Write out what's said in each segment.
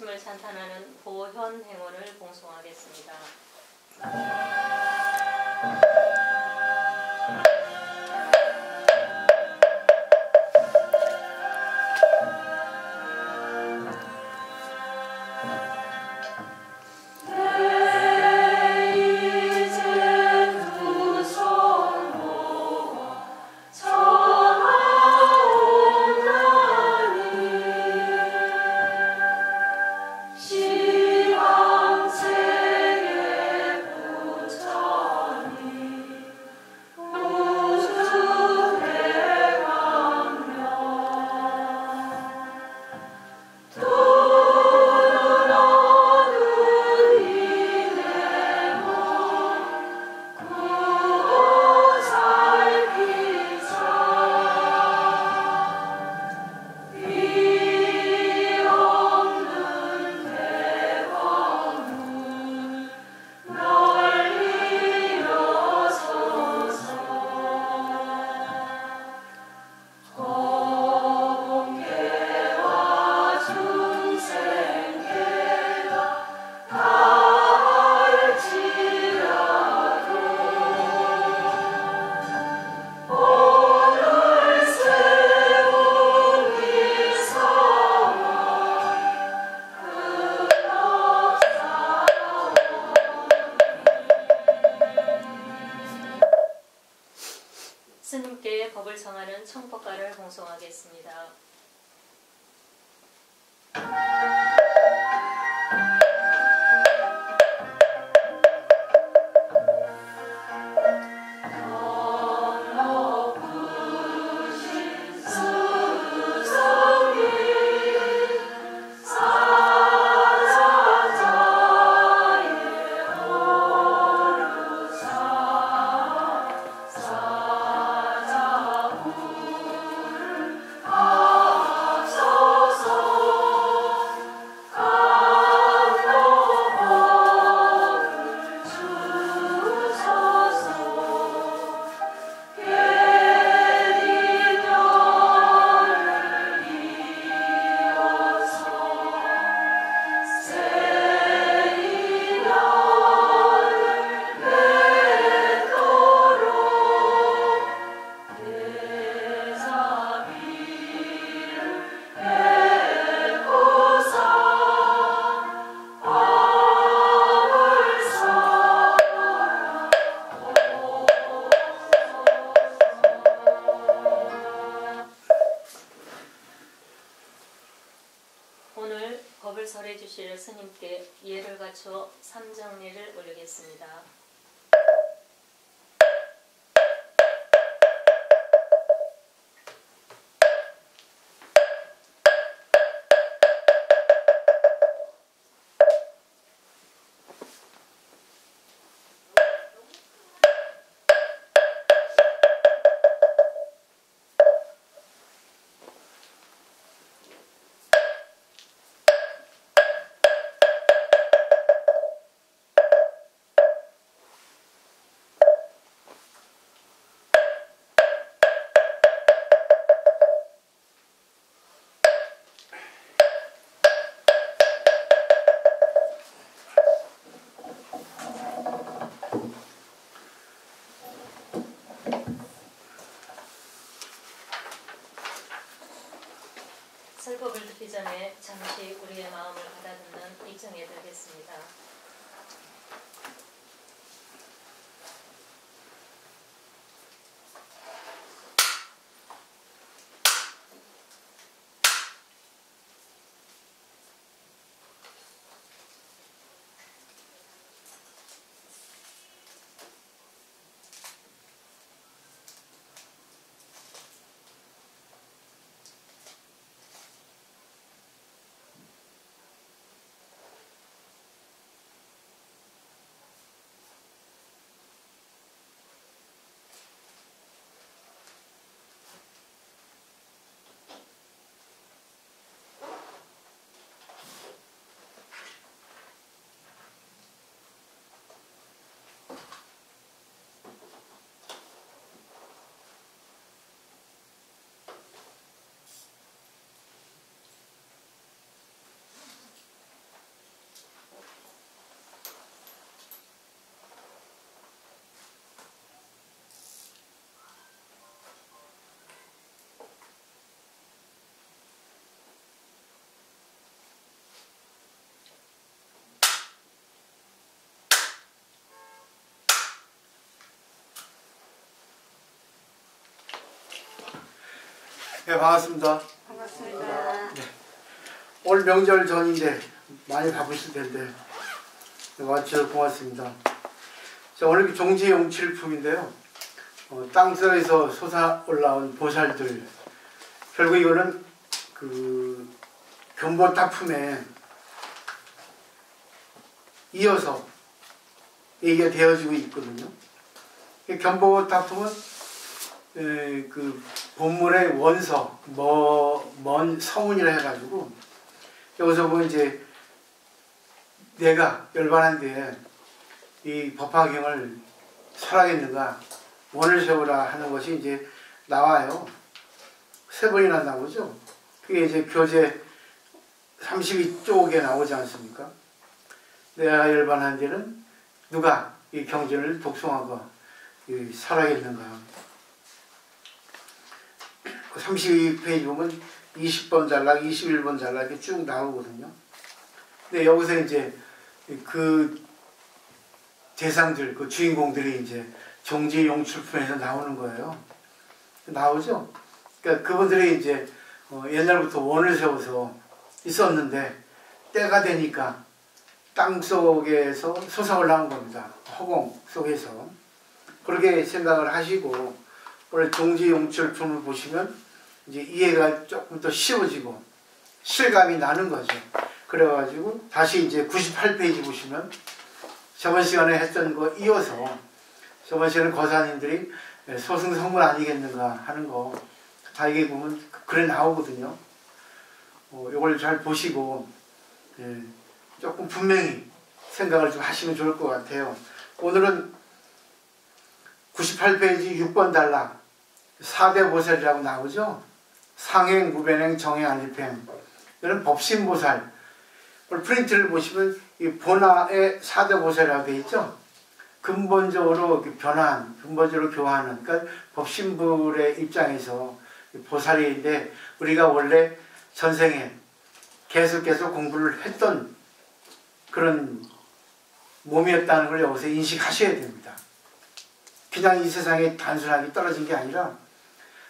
하심을 찬탄하는 보현 행원을 봉송하겠습니다. 스님께 법을 청하는 청법가를 봉송하겠습니다. 오늘 법을 설해 주실 스님께 예를 갖추어 삼정례를 올리겠습니다. 설법을 듣기 전에 잠시 우리의 마음을 가다듬는 입장에 들겠습니다. 네, 반갑습니다. 반갑습니다. 네. 오늘 명절 전인데 많이 바쁘실 텐데 와주셔서 고맙습니다. 자, 오늘 종지용칠품인데요. 땅속에서 솟아 올라온 보살들. 결국 이거는 그 견본타품에 이어서 얘기가 되어지고 있거든요. 견본타품은 그 본문의 원서, 먼 서문이라 해가지고 여기서 보면 이제 내가 열반한 뒤에 이 법화경을 설하겠는가 원을 세우라 하는 것이 이제 나와요. 3번이나 나오죠. 그게 이제 교재 32쪽에 나오지 않습니까? 내가 열반한 뒤는 누가 이 경전을 독송하고 설하겠는가. 32페이지 보면 20번 잘라, 21번 잘라 이렇게 쭉 나오거든요. 근데 여기서 이제 그 대상들, 그 주인공들이 이제 종지용출품에서 나오는 거예요. 나오죠? 그러니까 그분들이 이제 옛날부터 원을 세워서 있었는데 때가 되니까 땅 속에서 솟아올라온 겁니다. 허공 속에서. 그렇게 생각을 하시고 오늘 종지용출품을 보시면 이제 이해가 조금 더 쉬워지고 실감이 나는 거죠. 그래가지고 다시 이제 98페이지 보시면 저번 시간에 했던 거 이어서 저번 시간에 거사님들이 소승성문 아니겠는가 하는 거 다 이게 보면 글에 나오거든요. 이걸 잘 보시고 조금 분명히 생각을 좀 하시면 좋을 것 같아요. 오늘은 98페이지 6번 단락 4대 보살이라고 나오죠. 상행, 무변행, 정행, 안일행. 이런 법신보살. 오늘 프린트를 보시면 이 본화에 4대 보살이라고 되어 있죠. 근본적으로 변화한, 근본적으로 교화하는, 그러니까 법신불의 입장에서 보살인데 우리가 원래 전생에 계속 공부를 했던 그런 몸이었다는 걸 여기서 인식하셔야 됩니다. 그냥 이 세상에 단순하게 떨어진 게 아니라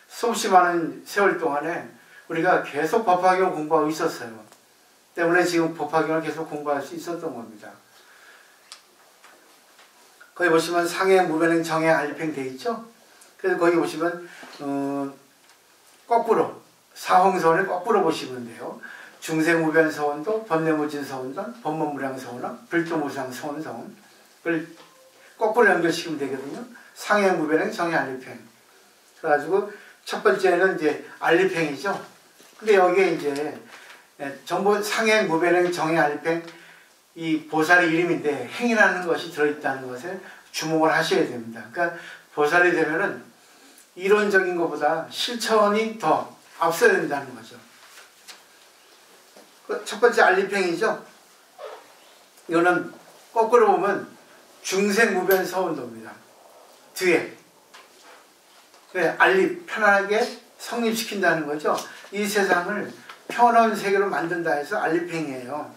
수없이 많은 세월 동안에 우리가 계속 법화경을 공부하고 있었어요. 때문에 지금 법화경을 계속 공부할 수 있었던 겁니다. 거기 보시면 상행, 무변행, 정행, 안일행 되어 있죠? 그래서 거기 보시면 거꾸로 사홍서원을 거꾸로 보시면 돼요. 중생무변서원도, 번뇌무진서원도, 법문무량서원도, 불도무상서원성 그걸 거꾸로 연결시키면 되거든요. 상행, 무변행, 정행, 안일행. 그래가지고 첫 번째는 이제 안일행이죠. 근데 여기에 이제 전부 상행, 무변행, 정행, 안일행 이 보살의 이름인데 행이라는 것이 들어있다는 것에 주목을 하셔야 됩니다. 그러니까 보살이 되면은 이론적인 것보다 실천이 더 앞서야 된다는 거죠. 첫 번째 안일행이죠. 이거는 거꾸로 보면 중생무변서원도입니다. 뒤에 안립, 편안하게 성립시킨다는 거죠. 이 세상을 편한 세계로 만든다 해서 안립행이에요.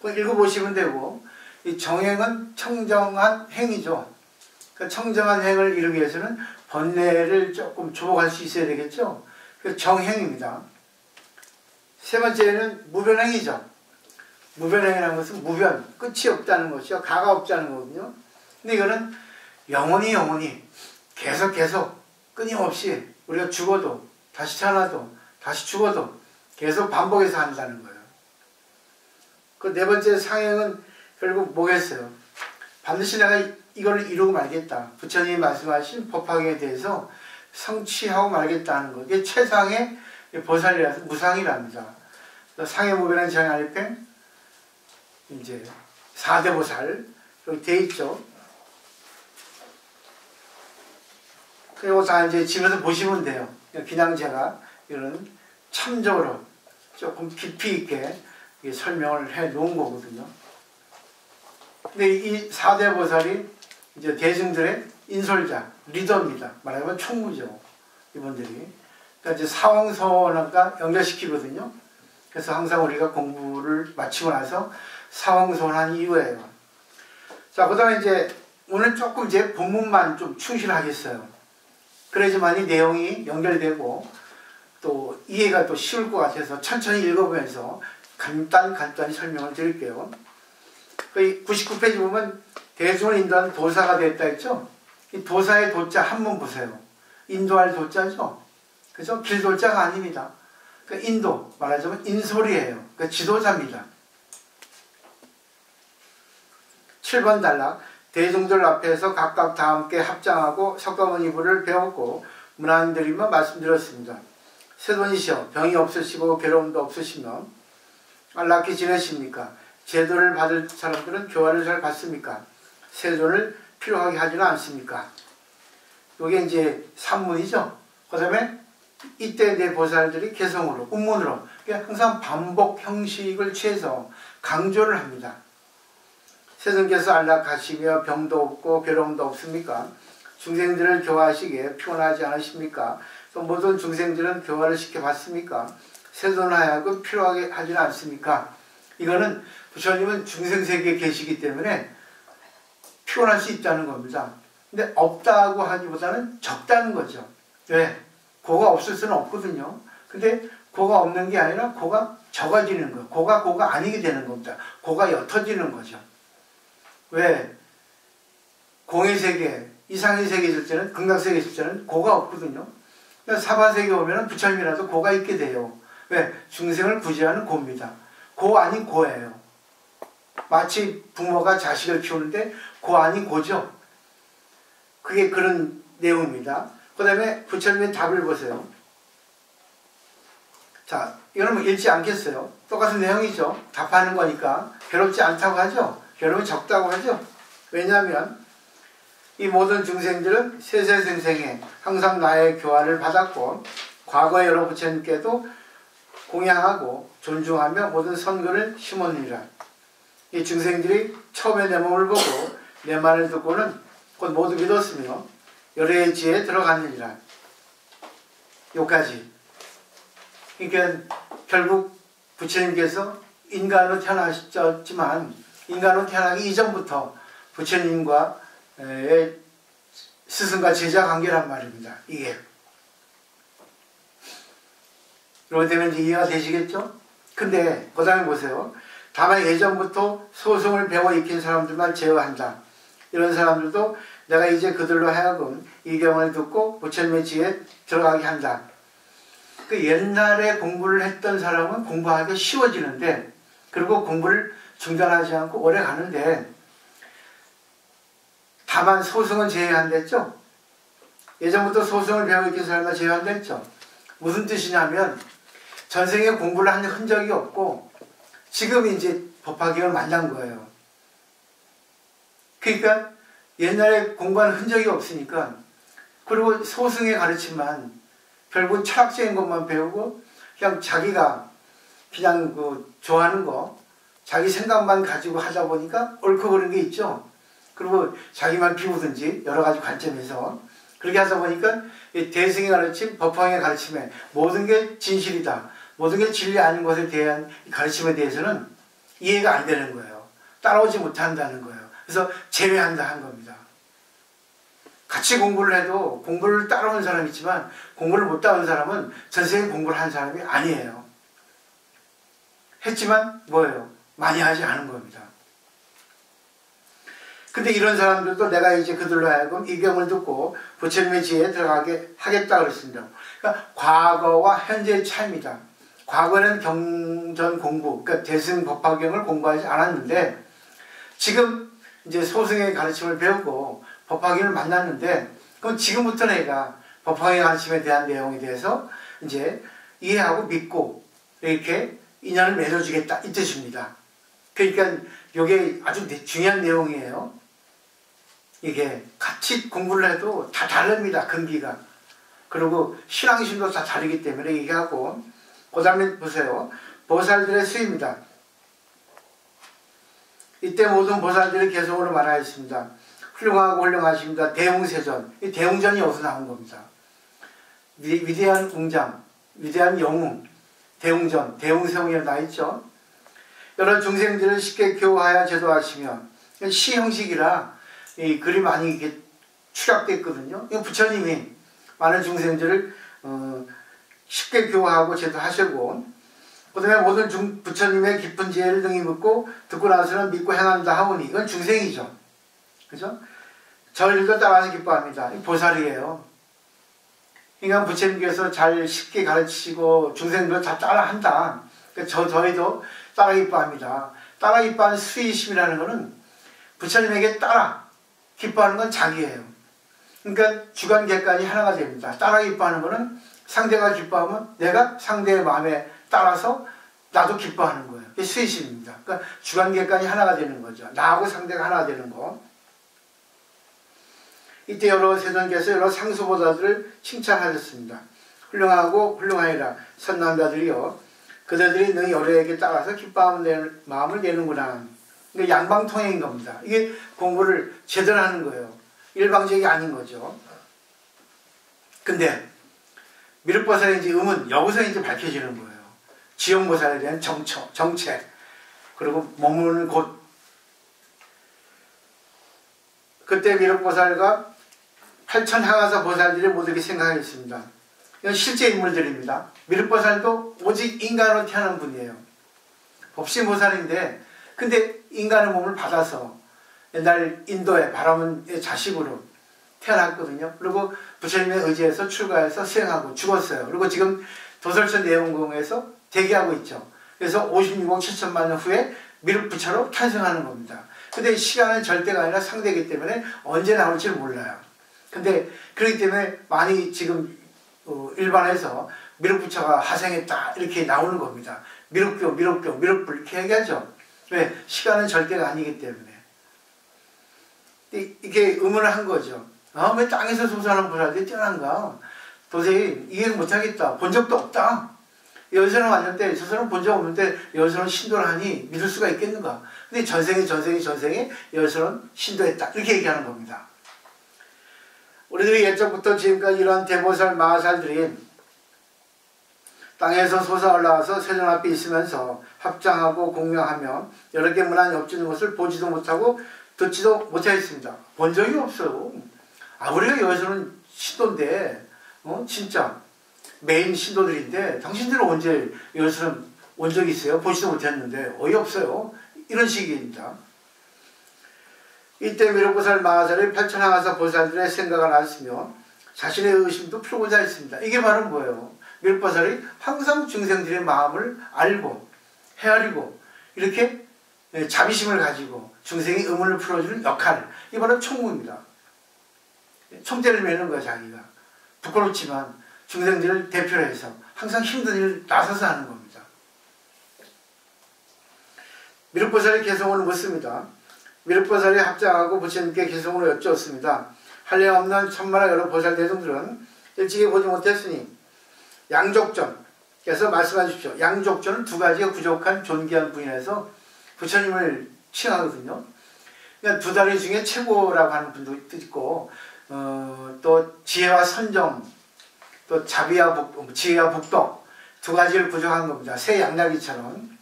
읽어보시면 되고 이 정행은 청정한 행이죠. 그 청정한 행을 이루기 위해서는 번뇌를 조금 조복할 수 있어야 되겠죠. 그 정행입니다. 세 번째는 무변행이죠. 무변행이라는 것은 무변, 끝이 없다는 것이요. 가가 없다는 거거든요. 근데 이거는 영원히 계속 끊임없이 우리가 죽어도 다시 태어나도 다시 죽어도 계속 반복해서 한다는 거예요. 그 네 번째 상행은 결국 뭐겠어요? 반드시 내가 이걸 이루고 말겠다. 부처님이 말씀하신 법화경에 대해서 성취하고 말겠다는 것. 이게 최상의 보살이라서 무상이랍니다. 상행, 무변행, 정행, 안일행 이제 4대 보살 여기 돼 있죠. 그리고 다 이제 집에서 보시면 돼요. 그냥 제가 이런 참조로 조금 깊이 있게 설명을 해 놓은 거거든요. 근데 이 4대 보살이 이제 대중들의 인솔자, 리더입니다. 말하자면 총무죠. 이분들이. 그러니까 이제 사홍서원과 연결시키거든요. 그래서 항상 우리가 공부를 마치고 나서 사홍서원한 이유예요. 자, 그 다음에 이제 오늘 조금 이제 본문만 좀 충실하겠어요. 그래야지만이 내용이 연결되고 또 이해가 또 쉬울 것 같아서 천천히 읽어보면서 간단히 설명을 드릴게요. 99페이지 보면 대중을 인도하는 도사가 됐다 했죠. 이 도사의 도자 한번 보세요. 인도할 도자죠. 그죠? 길도자가 아닙니다. 그러니까 인도, 말하자면 인솔이에요. 그러니까 지도자입니다. 7번 단락. 대중들 앞에서 각각 다 함께 합장하고 석가모니부를 배웠고 문안드리며 말씀드렸습니다. 세존이시여, 병이 없으시고 괴로움도 없으시며 안락히 지내십니까? 제도를 받을 사람들은 교화를 잘 받습니까? 세존을 필요하게 하지는 않습니까? 이게 이제 산문이죠. 그 다음에 이때 내 보살들이 개성으로, 운문으로 항상 반복 형식을 취해서 강조를 합니다. 세존께서 안락하시며 병도 없고 괴로움도 없습니까? 중생들을 교화하시기에 피곤하지 않으십니까? 또 모든 중생들은 교화를 시켜봤습니까? 세존하여금 필요하게 하지는 않습니까? 이거는 부처님은 중생세계에 계시기 때문에 피곤할 수 있다는 겁니다. 근데 없다고 하기보다는 적다는 거죠. 왜? 고가 없을 수는 없거든요. 근데 고가 없는 게 아니라 고가 적어지는 거. 고가 아니게 되는 겁니다. 고가 옅어지는 거죠. 왜? 공의 세계, 이상의 세계 있을 때는, 극락세계 있을 때는 고가 없거든요. 사바세계 오면 부처님이라도 고가 있게 돼요. 왜? 중생을 구제하는 고입니다. 고 아닌 고예요. 마치 부모가 자식을 키우는데 고 아닌 고죠. 그게 그런 내용입니다. 그 다음에 부처님의 답을 보세요. 자, 이거는 뭐 읽지 않겠어요. 똑같은 내용이죠. 답하는 거니까. 괴롭지 않다고 하죠. 괴로움이 적다고 하죠. 왜냐하면 이 모든 중생들은 세세생생에 항상 나의 교화를 받았고 과거의 여러 부처님께도 공양하고 존중하며 모든 선근을 심었느니라. 이 중생들이 처음에 내 몸을 보고 내 말을 듣고는 곧 모두 믿었으며 열애의 지혜에 들어갔느니라. 여기까지. 그러니까 결국 부처님께서 인간으로 태어나셨지만 인간으로 태어나기 이전부터 부처님과의 스승과 제자 관계란 말입니다. 이게. 그렇게 되면 이제 이해가 되시겠죠? 근데 그 다음에 보세요. 다만 예전부터 소승을 배워 익힌 사람들만 제어한다. 이런 사람들도 내가 이제 그들로 하여금 이 경을 듣고 부처님의 지혜에 들어가게 한다. 그 옛날에 공부를 했던 사람은 공부하기가 쉬워지는데 그리고 공부를 중단하지 않고 오래 가는데 다만 소승은 제외한댔죠? 예전부터 소승을 배워 익힌 사람만 제외한댔죠? 무슨 뜻이냐면 전생에 공부를 한 흔적이 없고 지금 이제 법화경을 만난 거예요. 그러니까 옛날에 공부한 흔적이 없으니까 그리고 소승의 가르침만 결국 철학적인 것만 배우고 그냥 자기가 그냥 그 좋아하는 거 자기 생각만 가지고 하다 보니까 옳고 그른 게 있죠. 그리고 자기만 비우든지 여러 가지 관점에서 그렇게 하다 보니까 대승의 가르침, 법화경의 가르침에 모든 게 진실이다. 모든 게 진리 아닌 것에 대한 가르침에 대해서는 이해가 안 되는 거예요. 따라오지 못한다는 거예요. 그래서 제외한다 한 겁니다. 같이 공부를 해도 공부를 따라오는 사람이 있지만 공부를 못 따라오는 사람은 전생에 공부를 한 사람이 아니에요. 했지만 뭐예요? 많이 하지 않은 겁니다. 근데 이런 사람들도 내가 이제 그들로 하여금 이 경을 듣고 부처님의 지혜에 들어가게 하겠다 그랬습니다. 그러니까 과거와 현재의 차이입니다. 과거는 경전 공부, 그러니까 대승 법화경을 공부하지 않았는데 지금 이제 소승의 가르침을 배우고 법화경을 만났는데 그럼 지금부터 내가 법화경의 가르침에 대한 내용에 대해서 이제 이해하고 믿고 이렇게 인연을 맺어주겠다 이 뜻입니다. 그러니까 이게 아주 중요한 내용이에요. 이게 같이 공부를 해도 다 다릅니다. 근기가. 그리고 신앙심도 다 다르기 때문에 얘기하고 그 다음에 보세요. 보살들의 수입니다. 이때 모든 보살들의 개성으로 말하였습니다. 훌륭하고 훌륭하십니다. 대웅세전. 이 대웅전이 여기서 나온 겁니다. 위대한 웅장, 위대한 영웅, 대웅전, 대웅세웅이라 나있죠. 여러 중생들을 쉽게 교화하여 제도하시며 시 형식이라 이 글이 많이 이렇게 축약됐거든요. 부처님이 많은 중생들을 쉽게 교화하고 제도하시고, 그 다음에 모든 부처님의 깊은 지혜를 등이 묻고 듣고 나서는 믿고 행한다 하오니, 이건 중생이죠. 그죠? 저일도 따라서 기뻐합니다. 이 보살이에요. 그러니까 부처님께서 잘 쉽게 가르치시고 중생도 다 따라한다. 그러니까 저희도 따라 기뻐합니다. 따라 기뻐하는 수의심이라는 것은 부처님에게 따라 기뻐하는 건 자기예요. 그러니까 주관 객관이 하나가 됩니다. 따라 기뻐하는 것은 상대가 기뻐하면 내가 상대의 마음에 따라서 나도 기뻐하는 거예요. 이게 수의심입니다. 그러니까 주관 객관이 하나가 되는 거죠. 나하고 상대가 하나가 되는 거. 이때 여러 세존께서 여러 상수보다들을 칭찬하셨습니다. 훌륭하고 훌륭하니라 선남자들이요, 그들이 너희 여러에게 따라서 기뻐하는 마음을 내는구나. 그러니까 양방통행인 겁니다. 이게 공부를 제대로 하는 거예요. 일방적이 아닌 거죠. 근데 미륵보살의 이제 음은 여기서 이제 밝혀지는 거예요. 지용보살에 대한 정책, 그리고 머무는 곳. 그때 미륵보살과 8,000향화사 보살들이 모두 이렇게 생각했습니다. 이건 실제 인물들입니다. 미륵보살도 오직 인간으로 태어난 분이에요. 법신보살인데, 근데 인간의 몸을 받아서 옛날 인도의 바라문의 자식으로 태어났거든요. 그리고 부처님의 의지에서 출가해서 수행하고 죽었어요. 그리고 지금 도설천 내원궁에서 대기하고 있죠. 그래서 56억 7천만 년 후에 미륵부처로 탄생하는 겁니다. 근데 시간은 절대가 아니라 상대이기 때문에 언제 나올지 몰라요. 근데 그렇기 때문에 많이 지금 일반에서 미륵부처가 하생했다 이렇게 나오는 겁니다. 미륵교, 미륵불 이렇게 얘기하죠. 왜? 시간은 절대가 아니기 때문에. 이게 의문을 한 거죠. 왜 땅에서 소사하는 보살들이 뛰어난가? 도저히 이해 못하겠다. 본 적도 없다. 여기서는 왔는데 저 사람 본 적 없는데 여기서는 신도를 하니 믿을 수가 있겠는가? 근데 전생에 여기서는 신도했다. 이렇게 얘기하는 겁니다. 우리들이 예적부터 지금까지 이러한 대보살, 마하살들이 땅에서 솟아 올라와서 세존 앞에 있으면서 합장하고 공명하며 여러 개 문안 엽지는 것을 보지도 못하고 듣지도 못하였습니다. 본 적이 없어요. 우리가 여기서는 신도인데, 진짜 메인 신도들인데 당신들은 언제 여기서는 온 적이 있어요? 보지도 못했는데 어이없어요. 이런 식입니다. 이때 미륵보살 마하살의 8,000향화사 보살들의 생각을 알았으며 자신의 의심도 풀고자 했습니다. 이게 바로 뭐예요? 미륵보살이 항상 중생들의 마음을 알고 헤아리고 이렇게 자비심을 가지고 중생의 의문을 풀어주는 역할, 이게 바로 총무입니다. 총대를 매는 거야 자기가. 부끄럽지만 중생들을 대표로 해서 항상 힘든 일을 나서서 하는 겁니다. 미륵보살의 개성을 묻습니다. 미륵보살이 합장하고 부처님께 개성으로 여쭈었습니다. 한량없는 천만한 여러 보살 대중들은 일찍이 보지 못했으니 양족전께서 말씀해 주십시오. 양족전은 두 가지가 부족한 존귀한 분이라서 부처님을 칭하거든요. 그러니까 두 다리 중에 최고라고 하는 분도 있고, 또 지혜와 선정, 또 지혜와 복덕 두 가지를 부족한 겁니다. 새 양나기처럼.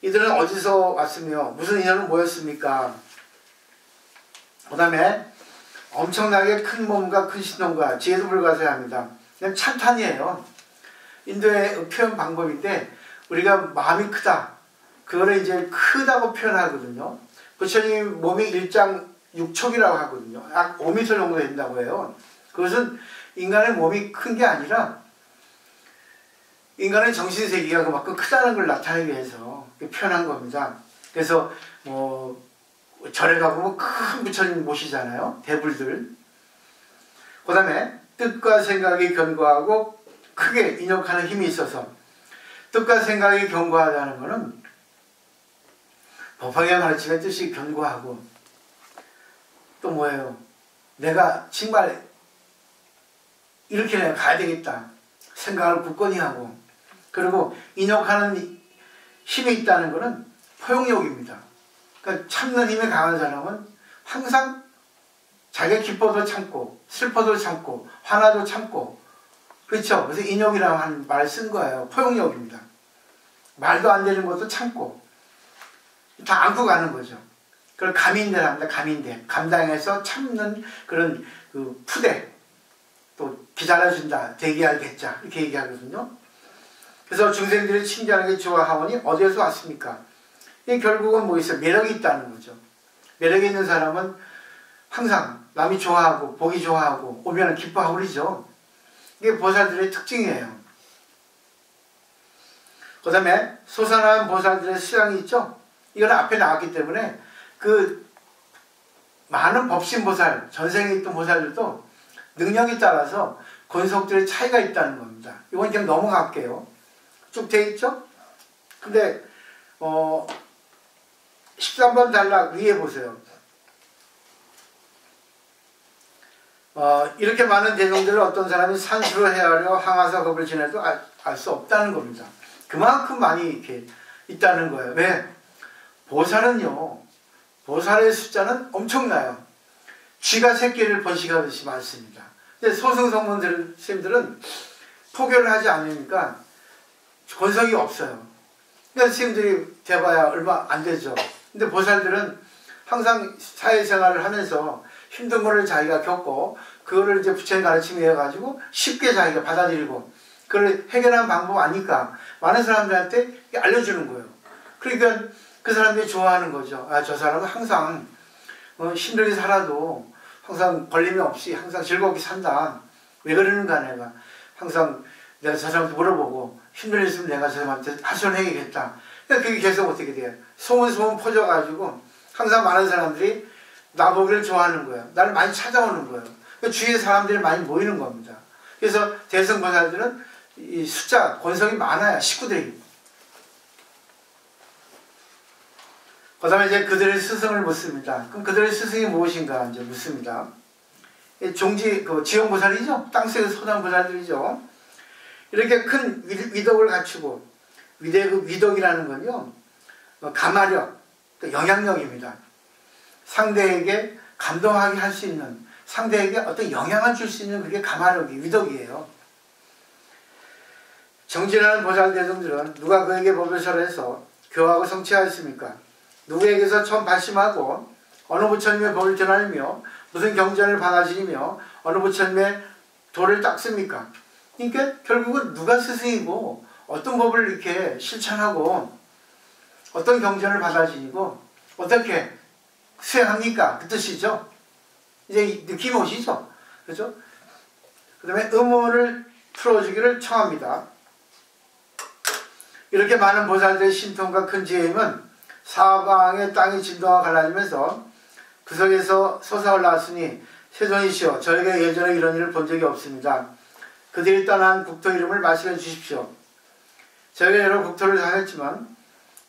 이들은 어디서 왔으며 무슨 인연을 모였습니까? 그 다음에 엄청나게 큰 몸과 큰 신동과 지혜도 불가서야 합니다. 그냥 찬탄이에요. 인도의 표현 방법인데 우리가 마음이 크다, 그거를 이제 크다고 표현하거든요. 부처님 몸이 1장 6촉이라고 하거든요. 약 5m 정도 된다고 해요. 그것은 인간의 몸이 큰 게 아니라 인간의 정신세계가 그만큼 크다는 걸 나타내기 위해서 표현한 겁니다. 그래서 절에 가보면 큰 부처님 모시잖아요. 대불들. 그 다음에 뜻과 생각이 견고하고 크게 인욕하는 힘이 있어서, 뜻과 생각이 견고하다는 것은 법화경 가르침의 뜻이 견고하고, 또 뭐예요? 내가 정말 이렇게 내가 가야 되겠다 생각을 굳건히 하고, 그리고 인욕하는 힘이 있다는 것은 포용력입니다. 그러니까 참는 힘이 강한 사람은 항상 자기가 기뻐도 참고 슬퍼도 참고 화나도 참고, 그렇죠? 그래서 인욕이라고 하는 말을 쓴 거예요. 포용력입니다. 말도 안 되는 것도 참고 다 안고 가는 거죠. 그걸 감인대랍니다. 감인대. 감당해서 참는 그런 푸대. 또 기다려준다, 대기하겠자 이렇게 얘기하거든요. 그래서 중생들이 친절하게 좋아하오니 어디에서 왔습니까? 이 결국은 뭐 있어요? 매력이 있다는 거죠. 매력이 있는 사람은 항상 남이 좋아하고 보기 좋아하고 오면 기뻐하고 그러죠. 이게 보살들의 특징이에요. 그 다음에 솟아난 보살들의 수양이 있죠. 이건 앞에 나왔기 때문에 그 많은 법신보살, 전생에 있던 보살들도 능력에 따라서 권속들의 차이가 있다는 겁니다. 이건 그냥 넘어갈게요. 쭉 돼 있죠? 근데 13번 단락 위에 보세요. 이렇게 많은 대종들을 어떤 사람이 산수로 헤아려 항아사 겁을 지내도 알 수 없다는 겁니다. 그만큼 많이 이렇게 있다는 거예요. 왜? 보살은요, 보살의 숫자는 엄청나요. 쥐가 새끼를 번식하듯이 많습니다. 근데 소승성문 스님들은 포교를 하지 않으니까 권석이 없어요. 그러니까 스님들이 돼봐야 얼마 안 되죠. 근데 보살들은 항상 사회생활을 하면서 힘든 거를 자기가 겪고 그거를 이제 부처님 가르침에 해가지고 쉽게 자기가 받아들이고 그걸 해결하는 방법 아니까 많은 사람들한테 알려주는 거예요. 그러니까 그 사람들이 좋아하는 거죠. 아, 저 사람은 항상 힘들게 살아도 항상 걸림이 없이 항상 즐겁게 산다. 왜 그러는가 내가. 항상 내가 저 사람한테 물어보고 힘들 일 있으면 내가 저 사람한테 하소연해야겠다. 그러니까 그게 계속 어떻게 돼요. 소문 퍼져가지고 항상 많은 사람들이 나보기를 좋아하는 거예요. 나를 많이 찾아오는 거예요. 그러니까 주위에 사람들이 많이 모이는 겁니다. 그래서 대승보살들은 이 숫자, 권성이 많아요. 식구들이. 그 다음에 이제 그들의 스승을 묻습니다. 그럼 그들의 스승이 무엇인가 이제 묻습니다. 지용보살이죠. 땅속의 소단보살들이죠. 이렇게 큰 위덕을 갖추고, 위덕이라는 건요, 감화력, 영향력입니다. 상대에게 감동하게 할 수 있는, 상대에게 어떤 영향을 줄 수 있는 그게 감화력이, 위덕이에요. 정진하는 보살대중들은 누가 그에게 법을 설해서 교하고 성취하였습니까? 누구에게서 처음 발심하고 어느 부처님의 법을 전하며 무슨 경전을 받아들이며 어느 부처님의 도를 닦습니까? 그러니까 결국은 누가 스승이고 어떤 법을 이렇게 실천하고 어떤 경전을 받아들이고 어떻게 수행합니까? 그 뜻이죠. 이제 느낌이 오시죠? 그렇죠? 그 다음에 의문을 풀어주기를 청합니다. 이렇게 많은 보살들의 신통과 큰 지혜임은 사방의 땅이 진동하고 갈라지면서 그 속에서 솟아올라왔으니 세존이시여 저에게 예전에 이런 일을 본 적이 없습니다. 그들이 떠난 국토 이름을 말씀해 주십시오. 저희가 여러 국토를 다녔지만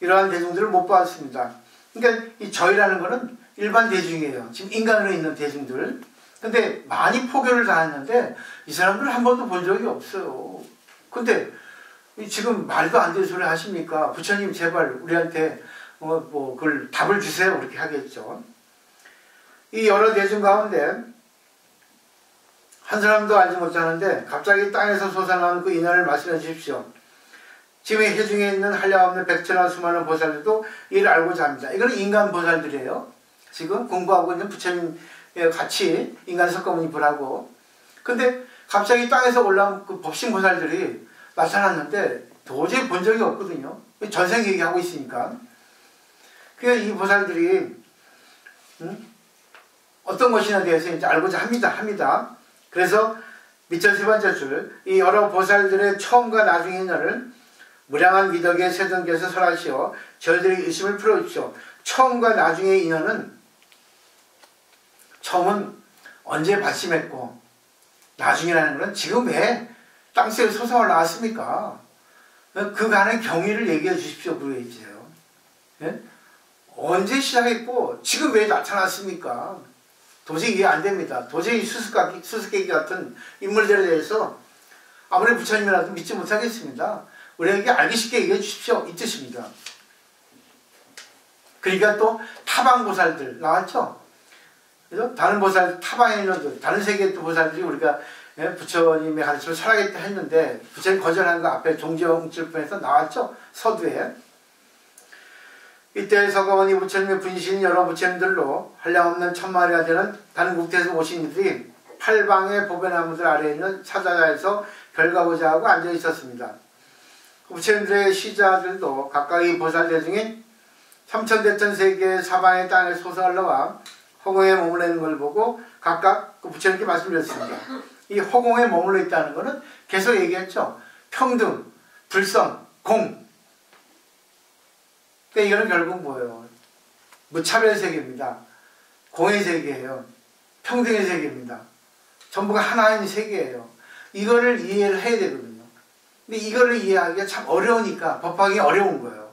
이러한 대중들을 못 봤습니다. 그러니까 이 저희라는 거는 일반 대중이에요. 지금 인간으로 있는 대중들. 근데 많이 포교를 다녔는데 이 사람들을 한 번도 본 적이 없어요. 근데 지금 말도 안 되는 소리 하십니까? 부처님 제발 우리한테 그걸 답을 주세요. 그렇게 하겠죠. 이 여러 대중 가운데 한 사람도 알지 못하는데 갑자기 땅에서 솟아나는 그 인연을 말씀해 주십시오. 지금 해중에 있는 한량없는 백천하 수많은 보살들도 이를 알고자 합니다. 이거는 인간 보살들이에요. 지금 공부하고 있는 부처님에 같이 인간 석가모니 하고. 근데 갑자기 땅에서 올라온 그 법신 보살들이 나타났는데 도저히 본 적이 없거든요. 전생 얘기하고 있으니까. 그래서 이 보살들이 어떤 것이나 대해서 이제 알고자 합니다. 그래서 밑줄 세 번째 줄, 이 여러 보살들의 처음과 나중의 인연을 무량한 미덕의 세존께서 설하시어 저희들의 의심을 풀어주십시오. 처음과 나중의 인연은 처음은 언제 발심했고 나중이라는 것은 지금 왜 땅속에 솟아올라왔습니까? 그간의 경위를 얘기해 주십시오. 그러겠지요. 예? 언제 시작했고 지금 왜 나타났습니까? 도저히 이해 안 됩니다. 도저히 수수께끼 같은 인물들에 대해서 아무리 부처님이라도 믿지 못하겠습니다. 우리에게 알기 쉽게 얘기해 주십시오. 이 뜻입니다. 그러니까 또 타방보살들 나왔죠? 그래서 다른 보살, 타방에 있는 다른 세계의 또 보살들이 우리가 부처님의 가르침을 살아야겠다 했는데 부처님 거절한 거 앞에 종지영질편에서 나왔죠? 서두에. 이때 석가모니 부처님의 분신 여러 부처님들로 한량없는 천마리가 되는 다른 국토에서 오신 이들이 팔방의 보배나무들 아래에 있는 사자자에서 별가보자 하고 앉아 있었습니다. 부처님들의 시자들도 각각 이 보살대 중인 삼천대천 세계의 사방의 땅에 소설 올라와 허공에 머물러 있는 걸 보고 각각 그 부처님께 말씀드렸습니다. 이 허공에 머물러 있다는 것은 계속 얘기했죠. 평등, 불성, 공. 그러니까 이거는 결국 뭐예요? 무차별 세계입니다. 공의 세계예요. 평등의 세계입니다. 전부가 하나인 세계예요. 이거를 이해를 해야 되거든요. 근데 이거를 이해하기가 참 어려우니까 법화하기 어려운 거예요.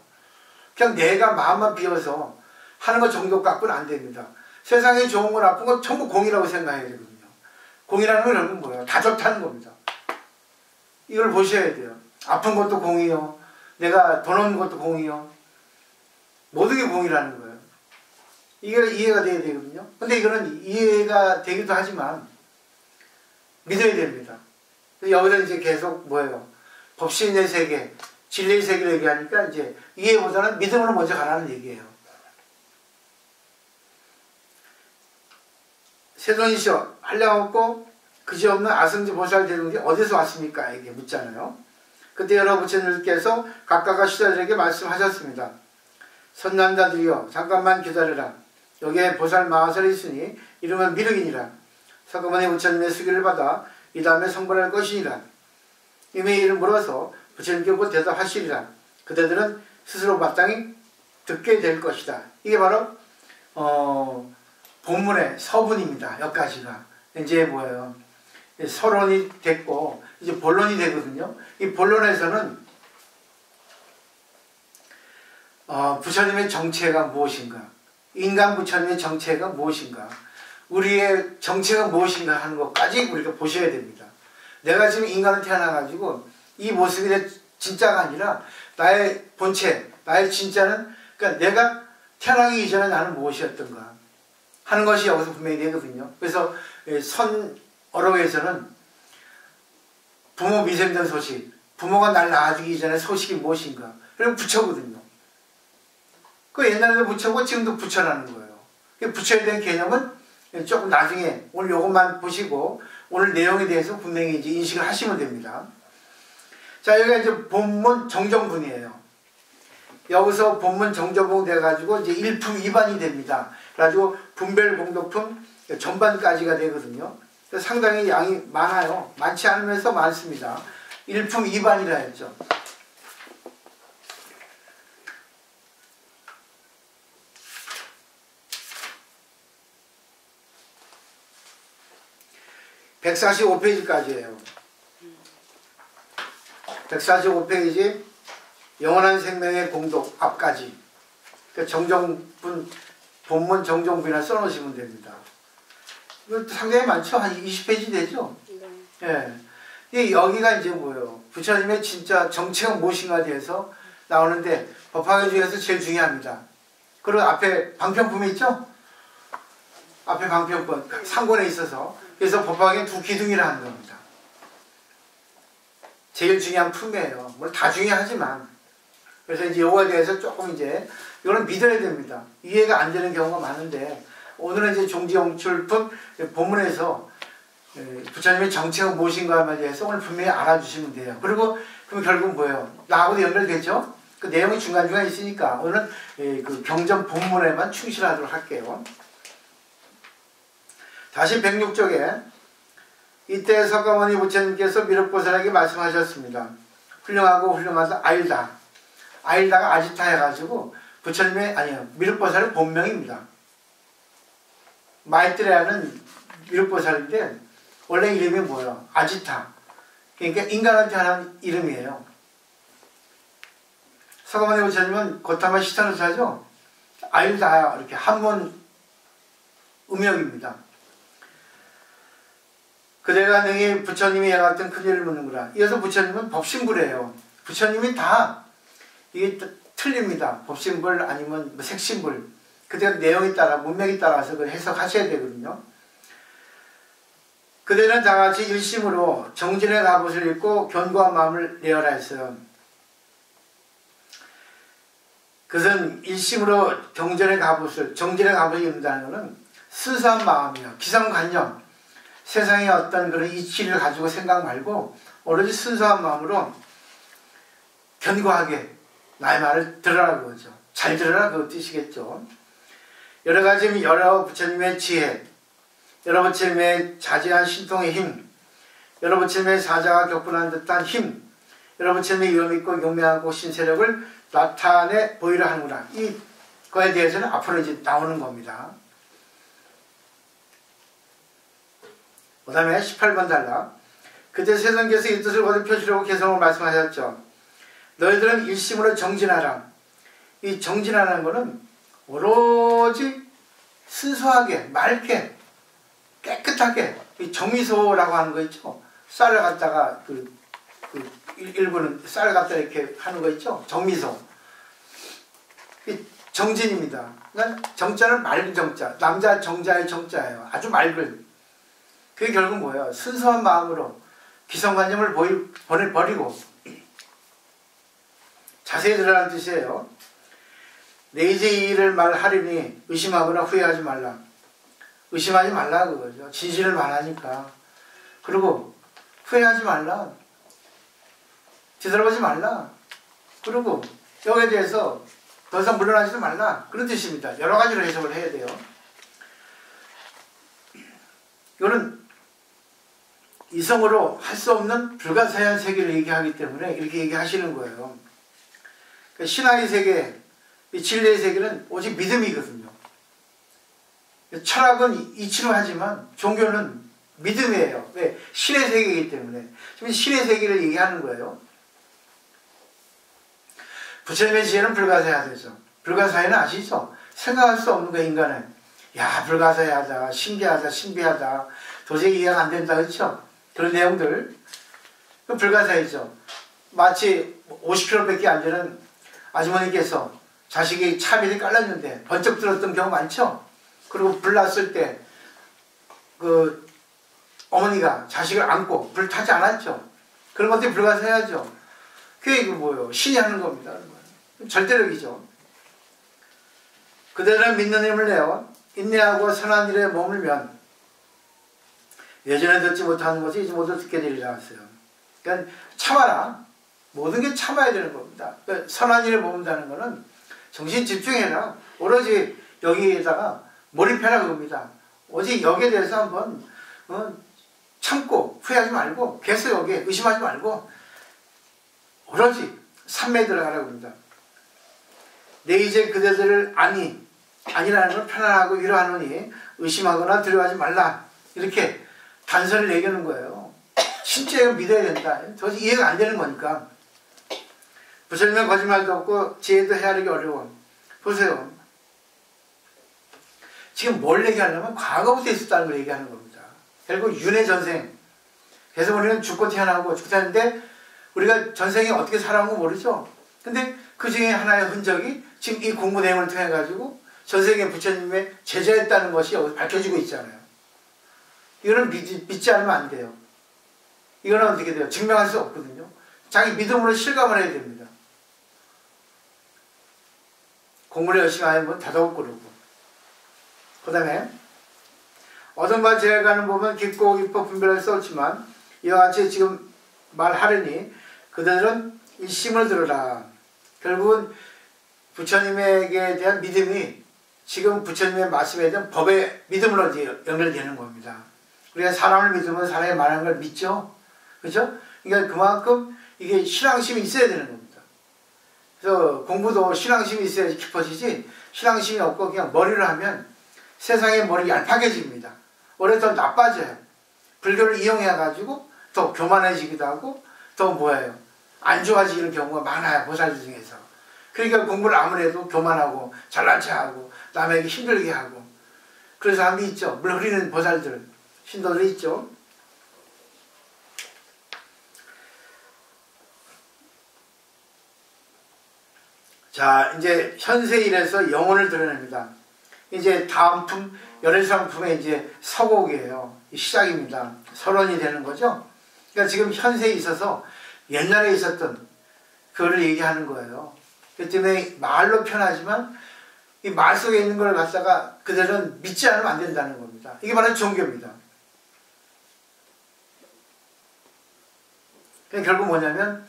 그냥 내가 마음만 비워서 하는 것 정도 갖고는 안 됩니다. 세상에 좋은 건 나쁜 건 전부 공이라고 생각해야 되거든요. 공이라는 건 결국 뭐예요? 다 좋다는 겁니다. 이걸 보셔야 돼요. 아픈 것도 공이요. 내가 돈 없는 것도 공이요. 모든 게 공이라는 거예요. 이게 이해가 돼야 되거든요. 근데 이거는 이해가 되기도 하지만 믿어야 됩니다. 여기서 이제 계속 뭐예요? 법신의 세계, 진리의 세계를 얘기하니까 이제 이해보다는 믿음으로 먼저 가라는 얘기예요. 세존이시여, 한량없고 그지없는 아승지 보살 대중들이 어디서 왔습니까? 이게 묻잖아요. 그때 여러 부처님들께서 각각의 시자들에게 말씀하셨습니다. 선남자들이여, 잠깐만 기다려라. 여기에 보살 마하설이 있으니 이름은 미륵이니라. 석가모니 부처님의 수기를 받아 이 다음에 성불할 것이니라. 이미 이를 물어서 부처님께 곧 대답하시리라. 그대들은 스스로 마땅히 듣게 될 것이다. 이게 바로 본문의 서문입니다. 여기까지가. 이제 뭐예요? 서론이 됐고 이제 본론이 되거든요. 이 본론에서는 부처님의 정체가 무엇인가? 인간 부처님의 정체가 무엇인가? 우리의 정체가 무엇인가 하는 것까지 우리가 보셔야 됩니다. 내가 지금 인간으로 태어나가지고 이 모습이 내 진짜가 아니라 나의 본체, 나의 진짜는 그러니까 내가 태어나기 이전에 나는 무엇이었던가 하는 것이 여기서 분명히 되거든요. 그래서 선어록에서는 부모 미생전 소식, 부모가 날 낳아주기 이전에 소식이 무엇인가? 그럼 부처거든요. 그 옛날에도 부처고 지금도 부처라는 거예요. 부처에 대한 개념은 조금 나중에 오늘 요것만 보시고 오늘 내용에 대해서 분명히 이제 인식을 하시면 됩니다. 자, 여기가 이제 본문 정정분이에요. 여기서 본문 정정분 돼가지고 이제 일품 2반이 됩니다. 그래가지고 분별 공덕품 전반까지가 되거든요. 상당히 양이 많아요. 많지 않으면서 많습니다. 일품 2반이라 했죠. (145페이지까지예요) 145페이지 영원한 생명의 공덕 앞까지 정정분 본문 정정분이나 써놓으시면 됩니다. 이거 상당히 많죠? 한 20페이지 되죠? 네. 예. 여기가 이제 뭐예요? 부처님의 진짜 정체가 무엇인가에 대해서 나오는데 법화계 중에서 제일 중요합니다. 그리고 앞에 방편품이 있죠? 앞에 방편품 3권에 있어서 그래서 법화계는 두 기둥이라 하는 겁니다. 제일 중요한 품이에요. 물론 다 중요하지만 그래서 이제 요거에 대해서 조금 이제 이거는 믿어야 됩니다. 이해가 안 되는 경우가 많은데 오늘은 이제 종지용출품 본문에서 부처님의 정체가 무엇인가에 대해서 오늘 분명히 알아주시면 돼요. 그리고 그럼 결국 뭐예요? 나하고도 연결되죠? 그 내용이 중간중간 있으니까 오늘은 그 경전 본문에만 충실하도록 할게요. 다시 106쪽에 이때 석가모니 부처님께서 미륵보살에게 말씀하셨습니다. 훌륭하고 훌륭하다 아일다. 아일다가 아지타 해가지고 부처님의 아니요 미륵보살의 본명입니다. 마이트레야는 미륵보살인데 원래 이름이 뭐예요? 아지타. 그러니까 인간한테 하는 이름이에요. 석가모니 부처님은 고타마 시타르사죠. 아일다 이렇게 한문 음역입니다. 그대가 능히 부처님이 이와 같은 큰 일을 묻는구나. 이어서 부처님은 법신불이에요. 부처님이 다 이게 틀립니다. 법신불 아니면 뭐 색신불. 그대로 내용에 따라 문맥에 따라서 그걸 해석하셔야 되거든요. 그대는 다같이 일심으로 정진의 갑옷을 입고 견고한 마음을 내어라 했어요. 그것은 일심으로 정진의 갑옷을 입는다는 것은 스스한 마음이요. 기성관념. 세상의 어떤 그런 이치를 가지고 생각 말고 오로지 순수한 마음으로 견고하게 나의 말을 들으라 그거죠. 잘 들으라 그 뜻이겠죠. 여러 가지 여러 부처님의 지혜, 여러 부처님의 자제한 신통의 힘, 여러 부처님의 사자가 격분한 듯한 힘, 여러 부처님의 위엄있고 용맹하고 신세력을 나타내 보이려 하는구나. 이거에 대해서는 앞으로 이제 나오는 겁니다. 그 다음에 18번 단락. 그때 세尊께서 이 뜻을 거듭 펴주려고 개성을 말씀하셨죠. 너희들은 일심으로 정진하라. 이 정진하라는 것은 오로지 순수하게, 맑게, 깨끗하게, 이 정미소라고 하는 거 있죠. 쌀을 갖다가 일부는 쌀을 갖다 이렇게 하는 거 있죠. 정미소. 이 정진입니다. 그러니까 정자는 맑은 정자, 남자 정자의 정자예요. 아주 맑은. 그게 결국 뭐예요? 순수한 마음으로 기성관념을 버리고 자세히 들으라는 뜻이에요. 내 이제 이 일을 말하리니 의심하거나 후회하지 말라. 의심하지 말라 그거죠. 진실을 말하니까. 그리고 후회하지 말라. 뒤돌아보지 말라. 그리고 여기에 대해서 더 이상 물러나지도 말라. 그런 뜻입니다. 여러 가지로 해석을 해야 돼요. 이거는 이성으로 할 수 없는 불가사의한 세계를 얘기하기 때문에 이렇게 얘기하시는 거예요. 그러니까 신화의 세계, 이 진리의 세계는 오직 믿음이거든요. 철학은 이치로 하지만 종교는 믿음이에요. 왜? 신의 세계이기 때문에. 지금 신의 세계를 얘기하는 거예요. 부처님의 지혜는 불가사의하죠. 불가사의는 아시죠? 생각할 수 없는 거 인간은. 야, 불가사의하다, 신기하다, 신비하다, 도저히 이해가 안 된다, 그렇죠? 그런 내용들. 불가사의죠. 마치 50kg밖에 안 되는 아주머니께서 자식이 차 밑에 깔렸는데 번쩍 들었던 경우 많죠? 그리고 불 났을 때 그 어머니가 자식을 안고 불 타지 않았죠? 그런 것들이 불가사의하죠. 그게 이거 뭐예요? 신이 하는 겁니다. 절대력이죠. 그대는 믿는 힘을 내어 인내하고 선한 일에 머물면 예전에 듣지 못하는 것이 이제 모두 듣게 되리라 했어요. 그러니까 참아라. 모든 게 참아야 되는 겁니다. 그러니까 선한 일에 머문다는 것은 정신 집중해라. 오로지 여기에다가 몰입해라 그겁니다. 오직 여기에 대해서 한번 참고 후회하지 말고 계속 여기에 의심하지 말고 오로지 삼매에 들어가라고 합니다. 내 이제 그대들을 아니라는 걸 편안하고 위로하노니 의심하거나 두려워하지 말라. 이렇게 단서를 내기는 거예요. 진짜 믿어야 된다. 도저히 이해가 안 되는 거니까. 부처님은 거짓말도 없고 지혜도 헤아리기 어려워. 보세요. 지금 뭘 얘기하려면 과거부터 있었다는 걸 얘기하는 겁니다. 결국 윤회 전생. 그래서 우리는 죽고 태어나고 죽고 태어났는데 우리가 전생에 어떻게 살아온 거 모르죠. 근데 그 중에 하나의 흔적이 지금 이 공부 내용을 통해 가지고 전생에 부처님의 제자였다는 것이 여기서 밝혀지고 있잖아요. 이거는 믿지 않으면 안 돼요. 이거는 어떻게 돼요? 증명할 수 없거든요. 자기 믿음으로 실감을 해야 됩니다. 공부를 열심히 하면 더더욱 그러고. 그 다음에 얻은 바 제가는 보면 깊고 깊어 분별할 수 없지만 이와 같이 지금 말하려니 그들은 일심을 들으라. 결국은 부처님에게 대한 믿음이 지금 부처님의 말씀에 대한 법의 믿음으로 연결되는 겁니다. 우리가 사람을 믿으면 사람이 말하는 걸 믿죠. 그렇죠? 그러니까 그만큼 이게 신앙심이 있어야 되는 겁니다. 그래서 공부도 신앙심이 있어야지 깊어지지 신앙심이 없고 그냥 머리로 하면 세상의 머리 얄팍해집니다. 오히려 더 나빠져요. 불교를 이용해가지고 더 교만해지기도 하고 더 뭐예요? 안 좋아지는 경우가 많아요. 보살들 중에서. 그러니까 공부를 아무래도 교만하고 잘난 척하고 남에게 힘들게 하고 그런 사람이 있죠. 물 흐리는 보살들, 신도들 있죠. 자, 이제 현세일에서 영혼을 드러냅니다. 이제 다음 품, 열애상품의 이제 서곡이에요. 시작입니다. 서론이 되는 거죠. 그러니까 지금 현세에 있어서 옛날에 있었던 그거를 얘기하는 거예요. 그 때문에 말로 편하지만 이 말 속에 있는 걸 갖다가 그들은 믿지 않으면 안 된다는 겁니다. 이게 바로 종교입니다. 결국 뭐냐면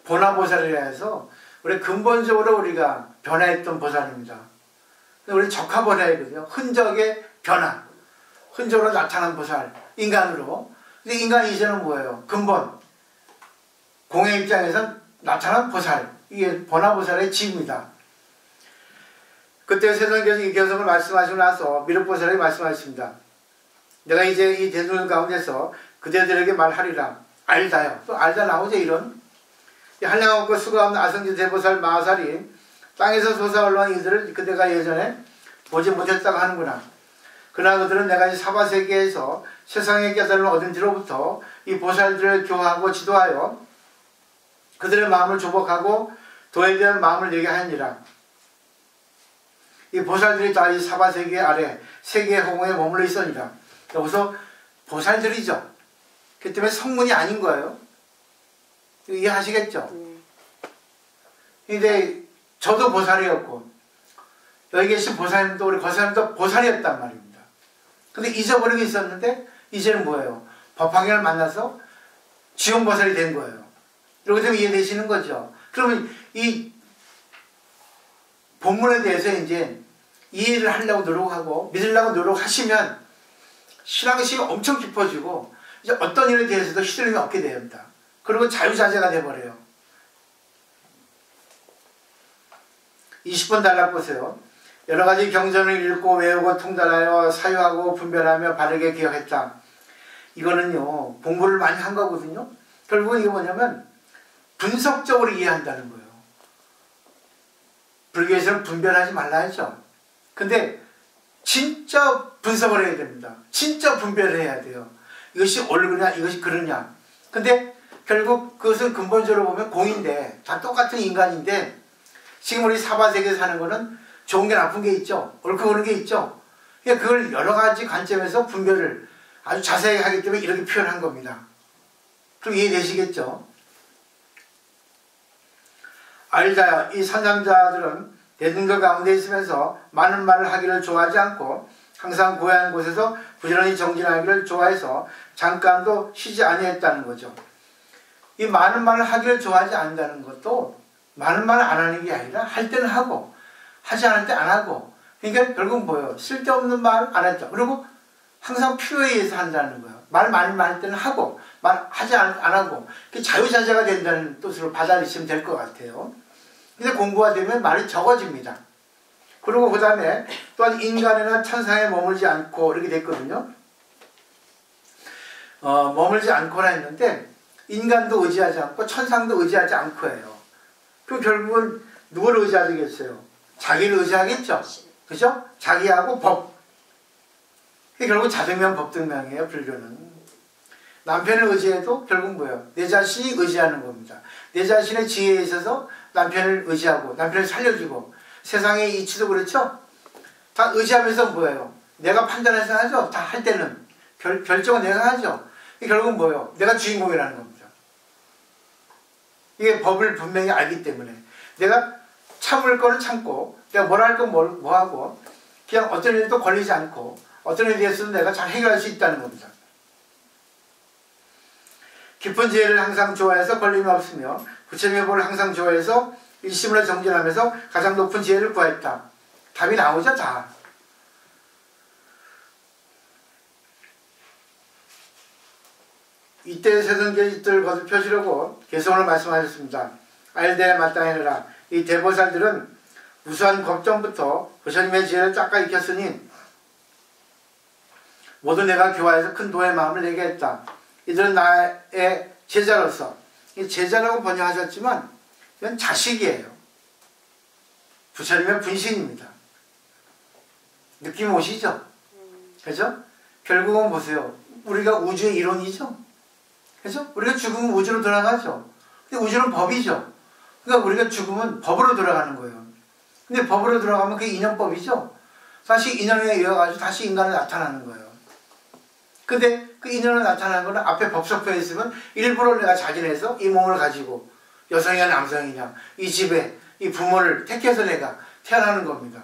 본화보살이라 해서 우리 근본적으로 우리가 변화했던 보살입니다. 우리 적화보살이거든요. 흔적의 변화. 흔적으로 나타난 보살. 인간으로. 근데 인간이 이제는 뭐예요? 근본. 공의 입장에서는 나타난 보살. 이게 본화보살의 지입니다. 그때 세상께서 이 개성을 말씀하시고 나서 미륵보살에게 말씀하셨습니다. 내가 이제 이 대중 가운데서 그대들에게 말하리라. 알다요. 또 알다 나오죠, 이런. 한량없고 수가 없는 아성지 대보살 마하살이 땅에서 솟아올라온 이들을 그대가 예전에 보지 못했다고 하는구나. 그러나 그들은 내가 이 사바세계에서 세상의 깨달음을 얻은 뒤로부터 이 보살들을 교화하고 지도하여 그들의 마음을 조복하고 도에 대한 마음을 내게 하니라. 이 보살들이 다 이 사바세계 아래 세계의 허공에 머물러 있으니라. 여기서 보살들이죠. 그 때문에 성문이 아닌 거예요. 이해하시겠죠? 근데 저도 보살이었고 여기 계신 보살님도 우리 거사님도 보살이었단 말입니다. 근데 잊어버리고 있었는데 이제는 뭐예요? 법화경을 만나서 지원보살이 된 거예요. 이렇게 되면 이해되시는 거죠? 그러면 이 본문에 대해서 이제 이해를 하려고 노력하고 믿으려고 노력하시면 신앙심이 엄청 깊어지고 이제 어떤 일에 대해서도 휘둘림이 없게 됩니다. 그리고 자유자재가 돼버려요. 20번 단락 보세요. 여러 가지 경전을 읽고 외우고 통달하여 사유하고 분별하며 바르게 기억했다. 이거는요, 공부를 많이 한 거거든요. 결국은 이게 뭐냐면 분석적으로 이해한다는 거예요. 불교에서는 분별하지 말라 했죠. 근데 진짜 분석을 해야 됩니다. 진짜 분별을 해야 돼요. 이것이 옳으냐, 이것이 그러냐. 근데 결국 그것은 근본적으로 보면 공인데 다 똑같은 인간인데 지금 우리 사바세계에 사는 거는 좋은 게 나쁜 게 있죠. 옳고 그른 게 있죠. 그걸 여러 가지 관점에서 분별을 아주 자세하게 하기 때문에 이렇게 표현한 겁니다. 그럼 이해되시겠죠? 알다, 이 선남자들은 대등교 가운데 있으면서 많은 말을 하기를 좋아하지 않고 항상 고요한 곳에서 부지런히 정진하기를 좋아해서 잠깐도 쉬지 아니했다는 거죠. 이 많은 말을 하기를 좋아하지 않는다는 것도 많은 말을 안 하는 게 아니라 할 때는 하고 하지 않을 때 안 하고, 그러니까 결국은 뭐예요? 쓸데없는 말 안 했죠. 그리고 항상 필요에 의해서 한다는 거예요. 말 많이 할 때는 하고 말 하지 안 하고 자유자재가 된다는 뜻으로 받아들이시면 될 것 같아요. 근데 공부가 되면 말이 적어집니다. 그리고 그 다음에 또한 인간이나 천상에 머물지 않고 이렇게 됐거든요. 머물지 않고라 했는데 인간도 의지하지 않고 천상도 의지하지 않고예요. 그럼 결국은 누구를 의지하겠어요? 자기를 의지하겠죠. 그죠? 자기하고 법. 결국 자등명 법등명이에요. 불교는. 남편을 의지해도 결국 뭐예요? 내 자신이 의지하는 겁니다. 내 자신의 지혜에 있어서 남편을 의지하고 남편을 살려주고 세상의 이치도 그렇죠? 다 의지하면서 뭐예요? 내가 판단해서 하죠. 다 할 때는. 결정은 내가 하죠. 결국은 뭐예요? 내가 주인공이라는 겁니다. 이게 법을 분명히 알기 때문에 내가 참을 거는 참고 내가 뭘 할 건 뭐 하고 그냥 어떤 일도 걸리지 않고 어떤 일에 대해서도 내가 잘 해결할 수 있다는 겁니다. 깊은 지혜를 항상 좋아해서 걸림이 없으며 부처님의 법을 항상 좋아해서 일심으로 정진하면서 가장 높은 지혜를 구했다. 답이 나오죠, 다. 이때 세상계집들 거듭 펴시려고 개성을 말씀하셨습니다. 알대에 마땅해라. 이 대보살들은 우수한 겁전부터 부처님의 지혜를 닦아 익혔으니 모두 내가 교화해서 큰 도의 마음을 내게 했다. 이들은 나의 제자로서, 이 제자라고 번역하셨지만 이건 자식이에요. 부처님의 분신입니다. 느낌 오시죠? 그죠? 결국은 보세요. 우리가 우주의 이론이죠? 그죠? 우리가 죽으면 우주로 돌아가죠. 근데 우주는 법이죠. 그러니까 우리가 죽으면 법으로 돌아가는 거예요. 근데 법으로 돌아가면 그게 인연법이죠. 다시 인연에 이어가지고 다시 인간이 나타나는 거예요. 근데 그 인연을 나타나는 거는 앞에 법석표에 있으면 일부러 내가 자진해서 이 몸을 가지고 여성이냐 남성이냐 이 집에 이 부모를 택해서 내가 태어나는 겁니다.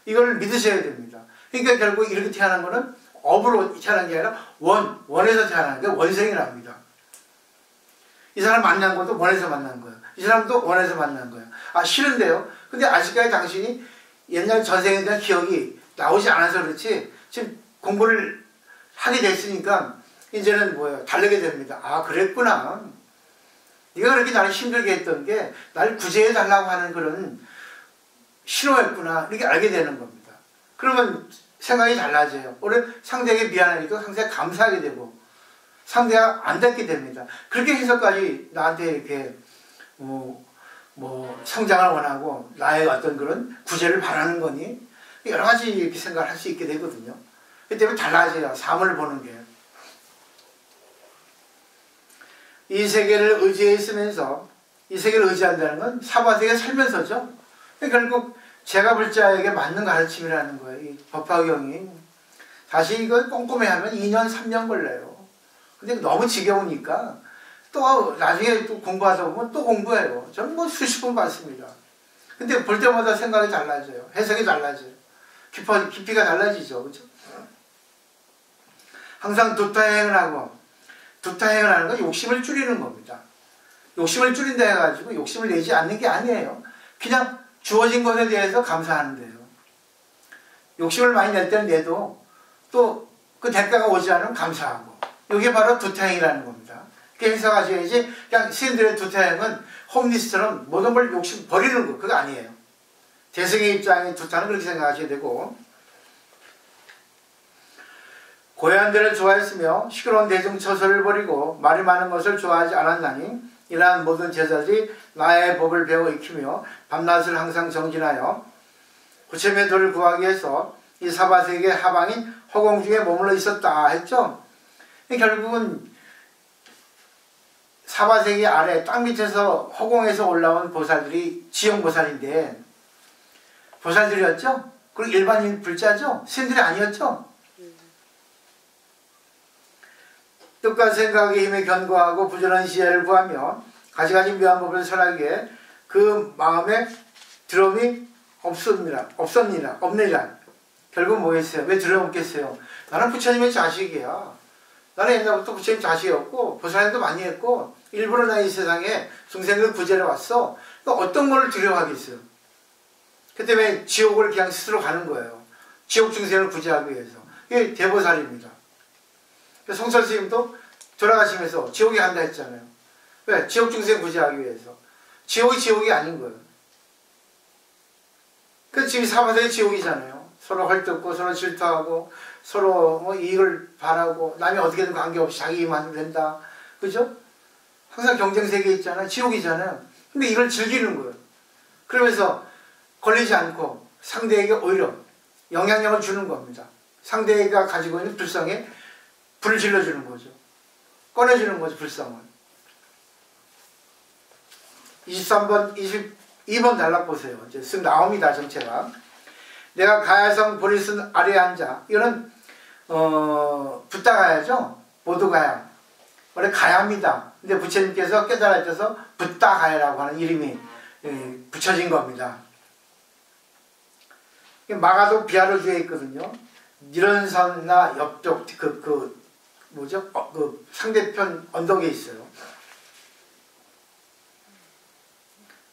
이걸 믿으셔야 됩니다. 그러니까 결국 이렇게 태어난 거는 업으로 태어난 게 아니라 원에서 태어나는 게 원생이랍니다. 이 사람 만난 것도 원해서 만난 거예요. 이 사람도 원해서 만난 거예요. 아, 싫은데요? 근데 아직까지 당신이 옛날 전생에 대한 기억이 나오지 않아서 그렇지, 지금 공부를 하게 됐으니까 이제는 뭐예요? 다르게 됩니다. 아, 그랬구나. 네가 그렇게 나를 힘들게 했던 게 나를 구제해 달라고 하는 그런 신호였구나. 이렇게 알게 되는 겁니다. 그러면 생각이 달라져요. 오늘 상대에게 미안하니까 상대가 감사하게 되고 상대가 안 닿게 됩니다. 그렇게 해서까지 나한테 이렇게 성장을 원하고 나의 어떤 그런 구제를 바라는 거니? 여러 가지 이렇게 생각을 할 수 있게 되거든요. 그 때문에 달라져요. 삶을 보는 게. 이 세계를 의지해 있으면서, 이 세계를 의지한다는 건 사바세계에 살면서죠. 결국 제가 불자에게 맞는 가르침이라는 거예요. 이 법화경이. 사실 이걸 꼼꼼히 하면 2년, 3년 걸려요. 근데 너무 지겨우니까 또 나중에 또 공부하다 보면 또 공부해요. 저는 뭐 수십 번 봤습니다. 근데 볼 때마다 생각이 달라져요. 해석이 달라져요. 깊이가 달라지죠. 그죠? 항상 두타행을 하고, 두타행을 하는 건 욕심을 줄이는 겁니다. 욕심을 줄인다 해가지고 욕심을 내지 않는 게 아니에요. 그냥 주어진 것에 대해서 감사하는 거예요. 욕심을 많이 낼 때는 내도 또 그 대가가 오지 않으면 감사하고. 이게 바로 두타행이라는 겁니다. 그렇게 해석하셔야지, 그냥 스님들의 두타행은 홈리스처럼 모든 걸 욕심 버리는 거, 그거 아니에요. 대승의 입장의 두타는 그렇게 생각하셔야 되고, 고향들을 좋아했으며 시끄러운 대중처소를 버리고 말이 많은 것을 좋아하지 않았나니 이러한 모든 제자들이 나의 법을 배워 익히며 밤낮을 항상 정진하여 부처님의 도를 구하기 위해서 이 사바세계 하방인 허공 중에 머물러 있었다 했죠. 결국은 사바세계 아래 땅 밑에서 허공에서 올라온 보살들이 지용보살인데 보살들이었죠. 그리고 일반인 불자죠. 스님들이 아니었죠. 뜻과 생각의 힘에 견고하고 부전한 지혜를 구하며 가지가지 묘한 법을 설하기 위해 그 마음에 드럼이 없느니라. 결국 뭐겠어요? 왜 드럼 없겠어요? 나는 부처님의 자식이야. 나는 옛날부터 부처님 자식이었고 보살님도 많이 했고 일부러 나 이 세상에 중생을 구제해 왔어. 그러니까 어떤 걸 두려워하겠어요? 그 때문에 지옥을 그냥 스스로 가는 거예요. 지옥 중생을 구제하기 위해서. 이게 대보살입니다. 성철 스님도 돌아가시면서 지옥에 간다 했잖아요. 왜? 지옥 중생 구제하기 위해서. 지옥이 아닌 거예요. 그 지금 사바세계 지옥이잖아요. 서로 헐뜯고 서로 질투하고 서로 뭐 이익을 바라고 남이 어떻게든 관계없이 자기 힘만 된다. 그죠? 항상 경쟁 세계에 있잖아요. 지옥이잖아요. 근데 이걸 즐기는 거예요. 그러면서 걸리지 않고 상대에게 오히려 영향력을 주는 겁니다. 상대가 가지고 있는 불성에 불을 질러주는 거죠. 꺼내주는 거죠, 불성을. 23번, 22번 단락 보세요. 이제 쓱 나옵니다, 전체가. 내가 가야성 보리순 아래에 앉아. 이거는, 붓다 가야죠? 모두 가야. 원래 가야입니다. 근데 부처님께서 깨달아져서 붓다 가야라고 하는 이름이 붙여진 겁니다. 마가도 비하로 주에 있거든요. 니런선나 옆쪽, 뭐죠? 그 상대편 언덕에 있어요.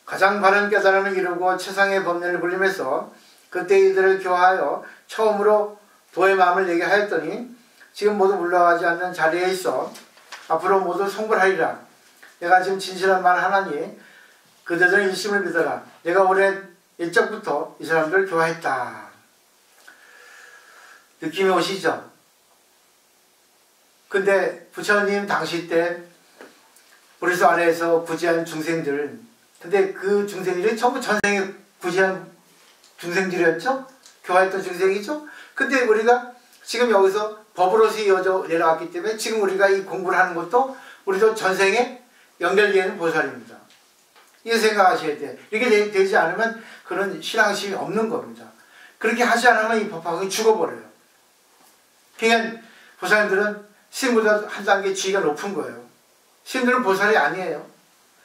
가장 바른 깨달음을 이루고 최상의 법륜을 불림해서 그때 이들을 교화하여 처음으로 도의 마음을 내게 하였더니 지금 모두 물러가지 않는 자리에 있어 앞으로 모두 성불하리라. 내가 지금 진실한 말 하나니 그들은 일심을 믿어라. 내가 올해 일적부터 이 사람들을 교화했다. 느낌이 오시죠? 근데 부처님 당시 때 보리수 아래에서 구제한 중생들, 근데 그 중생들이 전부 전생에 구제한 중생들이었죠? 교화했던 중생이죠? 근데 우리가 지금 여기서 법으로서 이어져 내려왔기 때문에 지금 우리가 이 공부를 하는 것도 우리도 전생에 연결되는 보살입니다. 이거 생각하셔야 돼요. 이렇게 되지 않으면 그런 신앙심이 없는 겁니다. 그렇게 하지 않으면 이 법화경이 죽어버려요. 그러니까 보살님들은 스님보다 한 단계 지위가 높은 거예요. 스님들은 보살이 아니에요.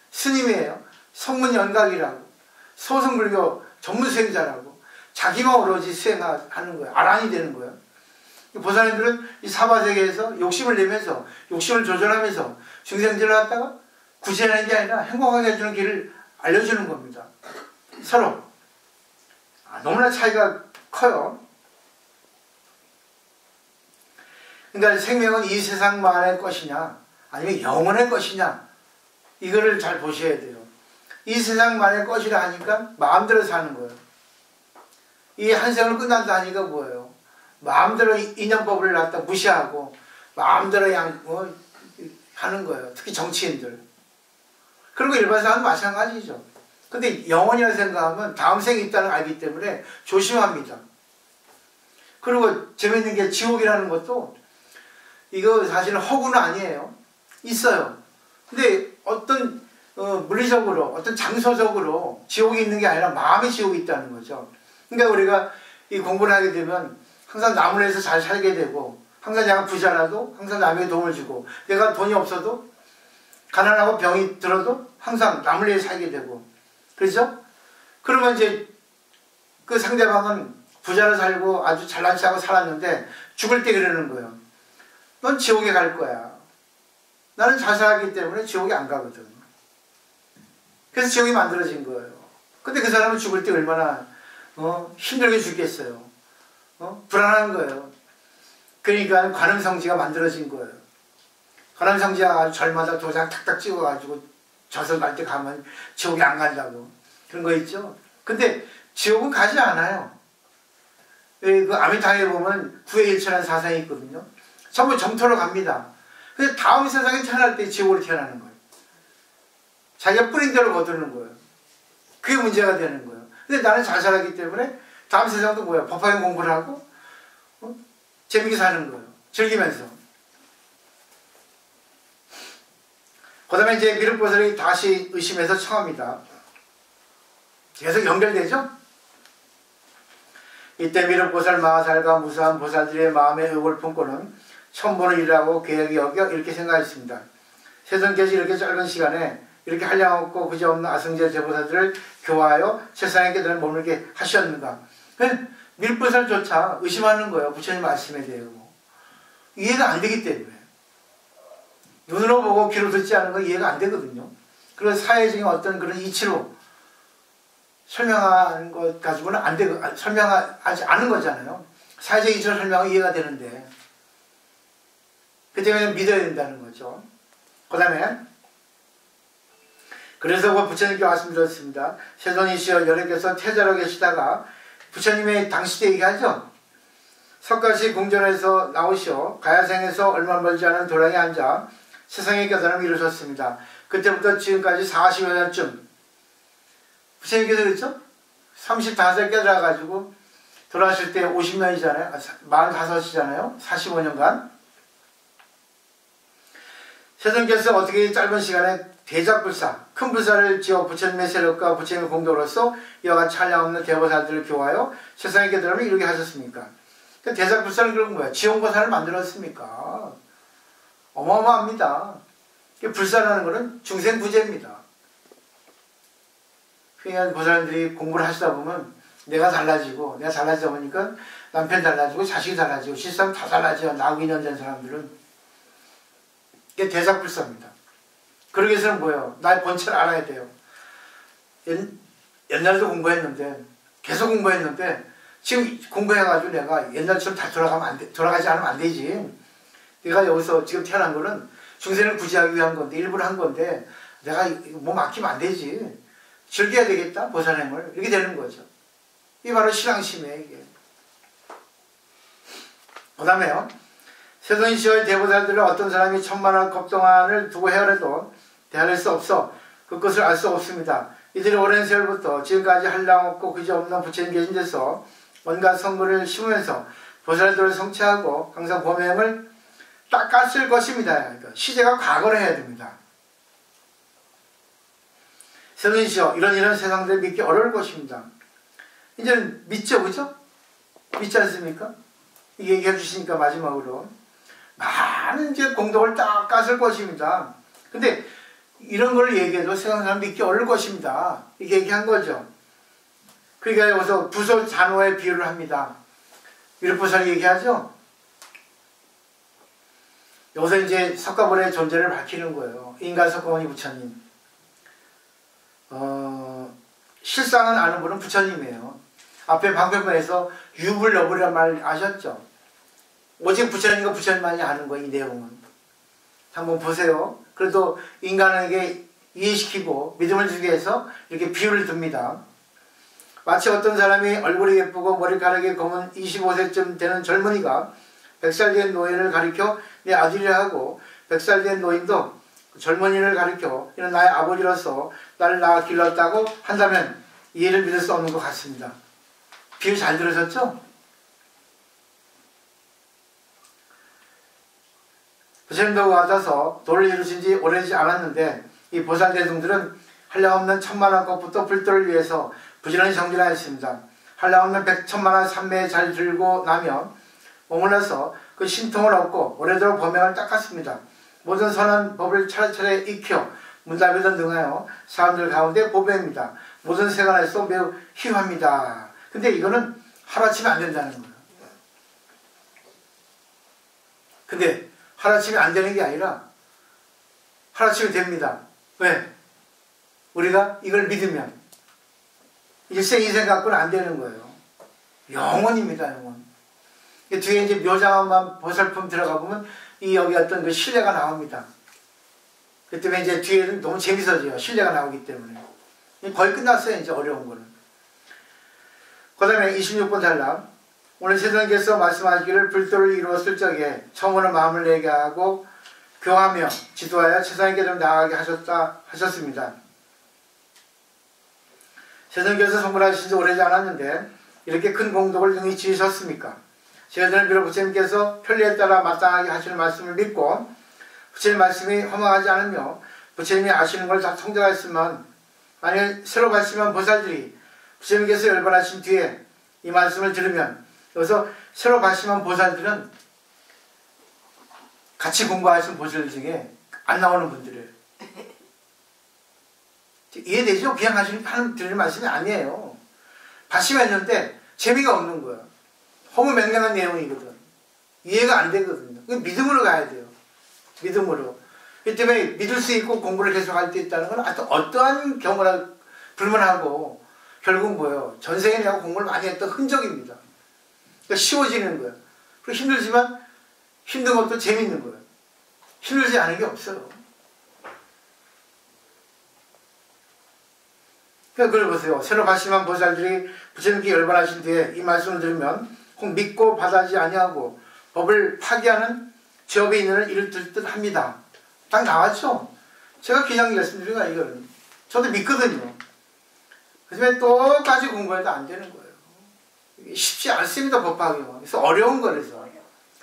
스님이에요. 성문연각이라고. 소승불교 전문 수행자라고. 자기만 오로지 수행하는 거예요. 아란이 되는 거예요. 보살님들은 이 사바세계에서 욕심을 내면서 욕심을 조절하면서 중생들을 갖다가 구제하는 게 아니라 행복하게 해주는 길을 알려주는 겁니다. 서로. 너무나 차이가 커요. 그러니까 생명은 이 세상만의 것이냐 아니면 영원의 것이냐 이거를 잘 보셔야 돼요. 이 세상만의 것이라 하니까 마음대로 사는 거예요. 이 한 생을 끝난다 하니까 뭐예요? 마음대로 인연법을 갖다 무시하고 마음대로 하는 거예요. 특히 정치인들. 그리고 일반 사람은 마찬가지죠. 근데 영원이라 생각하면 다음 생이 있다는 걸 알기 때문에 조심합니다. 그리고 재밌는 게 지옥이라는 것도 이거 사실은 허구는 아니에요. 있어요. 근데 어떤 물리적으로 어떤 장소적으로 지옥이 있는 게 아니라 마음의 지옥이 있다는 거죠. 그러니까 우리가 이 공부를 하게 되면 항상 남을 위해서 잘 살게 되고 항상 내가 부자라도 항상 남에게 도움을 주고 내가 돈이 없어도 가난하고 병이 들어도 항상 남을 위해 살게 되고 그렇죠? 그러면 이제 그 상대방은 부자로 살고 아주 잘난 체하고 살았는데 죽을 때 그러는 거예요. 넌 지옥에 갈 거야. 나는 잘 살았기 때문에 지옥에 안 가거든. 그래서 지옥이 만들어진 거예요. 근데 그 사람은 죽을 때 얼마나 힘들게 죽겠어요. 불안한 거예요. 그러니까 관음성지가 만들어진 거예요. 관음성지가 아주 절마다 도장 탁탁 찍어가지고 저승 갈 때 가면 지옥에 안 간다고 그런 거 있죠. 근데 지옥은 가지 않아요. 그 아미타에 보면 구해일천한 사상이 있거든요. 전부 정토로 갑니다. 근데 다음 세상에 태어날 때 지옥으로 태어나는 거예요. 자기가 뿌린 대로 거두는 거예요. 그게 문제가 되는 거예요. 근데 나는 잘 살았기 때문에 다음 세상도 뭐야? 법학에 공부를 하고 재밌게 사는 거예요. 즐기면서. 그 다음에 이제 미륵보살이 다시 의심해서 청합니다. 계속 연결되죠? 이때 미륵보살 마하살과 무사한 보살들의 마음의 의혹을 품고는 처음 보는 일이라고 계획이 여겨 이렇게 생각했습니다. 세존께서 이렇게 짧은 시간에 이렇게 한량없고 그지없는 아승제 제보사들을 교화하여 세상에 깨달은 몸을 이렇게 하셨는가. 미륵보살조차 의심하는 거예요. 부처님 말씀에 대해. 이해가 안 되기 때문에. 눈으로 보고 귀로 듣지 않은 건 이해가 안 되거든요. 그래서 사회적인 어떤 그런 이치로 설명하는 것 가지고는 안 되고, 설명하지 않은 거잖아요. 사회적 이치로 설명하면 이해가 되는데. 그 때문에 믿어야 된다는 거죠. 그 다음에, 그래서 그 부처님께 말씀드렸습니다. 세존이시여 여러께서 태자로 계시다가 부처님의 당시 때 얘기하죠. 석가시 궁전에서 나오시어 가야생에서 얼마 멀지 않은 도량에 앉아 세상의 깨달음을 이루셨습니다. 그때부터 지금까지 40여 년쯤 부처님께서 그랬죠? 35살 깨달아가지고 돌아가실 때 50년이잖아요. 45이잖아요. 45년간. 세존께서 어떻게 짧은 시간에 대작불사, 큰 불사를 지어 부처님의 세력과 부처님의 공덕으로서 이와 같이 한량없는 대보살들을 교화하여 세상의 깨달음을 이루게 하셨습니까? 그러니까 대작불사는 그런 거야. 지옥보살을 만들었습니까? 어마어마합니다. 불사라는 것은 중생부재입니다. 그러니까 보살들이 공부를 하시다 보면 내가 달라지고 내가 달라지다 보니까 남편 달라지고 자식이 달라지고 실상 다 달라져요. 나하고 인연된 사람들은. 이게 대작불사입니다. 그러기 위해서는 뭐예요? 나의 본체를 알아야 돼요. 옛날에도 공부했는데 계속 공부했는데 지금 공부해가지고 내가 옛날처럼 다 돌아가지 않으면 안 되지. 내가 여기서 지금 태어난 거는 중생을 구제하기 위한 건데 일부러 한 건데 내가 몸 아끼면 안 되지. 즐겨야 되겠다 보살행을. 이렇게 되는 거죠. 이게 바로 신앙심이에요. 이게. 그 다음에요. 세존시의 대보살들은 어떤 사람이 천만원 겁동안을 두고 헤아려도 대할 수 없어 그것을 알 수 없습니다. 이들이 오랜 세월부터 지금까지 한량없고 그지없는 부처님 계신 데서 온갖 성물을 심으면서 보살들을 성취하고 항상 범행을 닦았을 것입니다. 그러니까 시제가 과거로 해야 됩니다. 세존시여 이런 세상들 믿기 어려울 것입니다. 이제는 믿죠, 그죠? 믿지 않습니까? 이게 얘기해 주시니까 마지막으로 많은 이제 공덕을 닦았을 것입니다. 근데 이런 걸 얘기해도 세상 사람 믿기 어려울 것입니다. 이렇게 얘기한 거죠. 그러니까 여기서 부소 잔호의 비유를 합니다. 미륵보살이 얘기하죠. 여기서 이제 석가모니의 존재를 밝히는 거예요. 인간 석가모니 부처님. 실상은 아는 분은 부처님이에요. 앞에 방편문에서 유불여불이란 말 아셨죠? 오직 부처님과 부처님만이 아는 거예요. 이 내용은. 한번 보세요. 그래도 인간에게 이해시키고 믿음을 주기 위해서 이렇게 비유를 듭니다. 마치 어떤 사람이 얼굴이 예쁘고 머리카락이 검은 25세쯤 되는 젊은이가 100살 된 노인을 가리켜 내 아들이라 하고 100살 된 노인도 젊은이를 가리켜 이는 나의 아버지로서 나를 낳아 길렀다고 한다면 이해를 믿을 수 없는 것 같습니다. 비유 잘 들으셨죠? 부처님도 와서 도를 이루신 지 오래지 않았는데 이 보살대중들은 한량없는 천만원 것부터 불도를 위해서 부지런히 정진하였습니다. 한량없는 100천만원 삼매에 잘 들고 나면 머물러서 그 신통을 얻고 오래도록 범행을 닦았습니다. 모든 선한 법을 차례차례 익혀 문답에도 능하여 사람들 가운데 보배입니다. 모든 세간에서 매우 희화합니다. 근데 이거는 하루아침에 안 된다는 거예요. 근데 하루아침에 안 되는 게 아니라 하루아침에 됩니다. 왜? 우리가 이걸 믿으면 일생 인생 갖고는 안 되는 거예요. 영원입니다. 영원. 뒤에 이제 묘장엄만 보살품 들어가 보면 이 여기 어떤 그 신뢰가 나옵니다. 그 때문에 이제 뒤에는 너무 재밌어져요. 신뢰가 나오기 때문에. 거의 끝났어요. 이제 어려운 거는. 그 다음에 26번 단락. 오늘 세상께서 말씀하시기를 불도를 이루었을 적에 처음으로 마음을 내게 하고 교하며 지도하여 세상에게 좀 나아가게 하셨습니다. 세상께서 성불하신 지 오래지 않았는데 이렇게 큰 공덕을 능히 지으셨습니까? 저희들은 비록 부처님께서 편리에 따라 마땅하게 하시는 말씀을 믿고 부처님 말씀이 허망하지 않으며 부처님이 아시는 걸 다 통달했으면 만일 새로 발심한 보살들이 부처님께서 열반하신 뒤에 이 말씀을 들으면 여기서 새로 발심한 보살들은 같이 공부하신 보살 중에 안 나오는 분들이에요. 이해되죠? 그냥 들을 말씀이 아니에요. 발심했는데 재미가 없는 거야. 허무맹랑한 내용이거든. 이해가 안 되거든요. 믿음으로 가야 돼요. 믿음으로. 이 때문에 믿을 수 있고 공부를 계속할 수 있다는 건 어떠한 경우나 불문하고 결국 뭐예요? 전생에 내가 공부를 많이 했던 흔적입니다. 그러니까 쉬워지는 거예요. 그리고 힘들지만 힘든 것도 재밌는 거예요. 힘들지 않은 게 없어요. 그러니까 그걸 보세요. 새로 발심한 보살들이 부처님께 열반하신 뒤에 이 말씀을 들으면 꼭 믿고 받아지 아니하고 법을 파기하는 죄업에 있는 일을 들 듯 합니다. 딱 나왔죠? 제가 그냥 말씀드린 거야, 이거는. 저도 믿거든요. 그렇지만 똑같이 공부해도 안 되는 거예요. 이게 쉽지 않습니다, 법파기가. 그래서 어려운 거라서.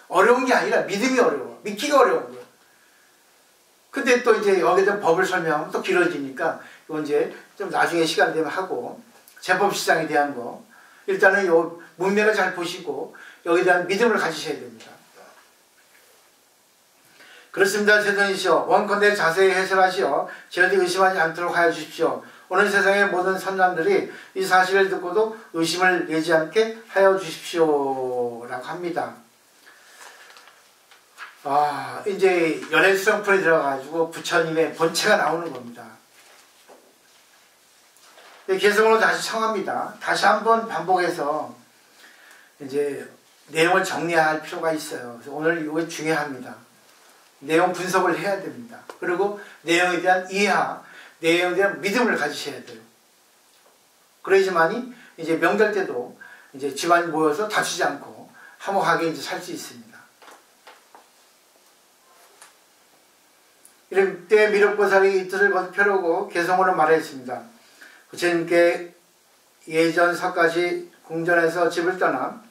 어려운 게 아니라 믿음이 어려워. 믿기가 어려운 거예요. 근데 또 이제 여기다 법을 설명하면 또 길어지니까 이건 이제 좀 나중에 시간 되면 하고 제법시장에 대한 거 일단은 요 문맥을 잘 보시고 여기에 대한 믿음을 가지셔야 됩니다. 그렇습니다. 세존이시여 원컨대 자세히 해설하시어 저희들이 의심하지 않도록 하여 주십시오. 오늘 세상의 모든 선남들이 이 사실을 듣고도 의심을 내지 않게 하여 주십시오 라고 합니다. 이제 연애수정풀에 들어가가지고 부처님의 본체가 나오는 겁니다. 개성으로 다시 청합니다. 다시 한번 반복해서 이제 내용을 정리할 필요가 있어요. 그래서 오늘 이게 중요합니다. 내용 분석을 해야 됩니다. 그리고 내용에 대한 이해와 내용에 대한 믿음을 가지셔야 돼요. 그래야지만이 이제 명절 때도 이제 집안이 모여서 다투지 않고 화목하게 이제 살 수 있습니다. 이럴 때 미륵보살이 이 뜻을 펴려고 개성으로 말했습니다. 부처님께 예전 석가시 궁전에서 집을 떠나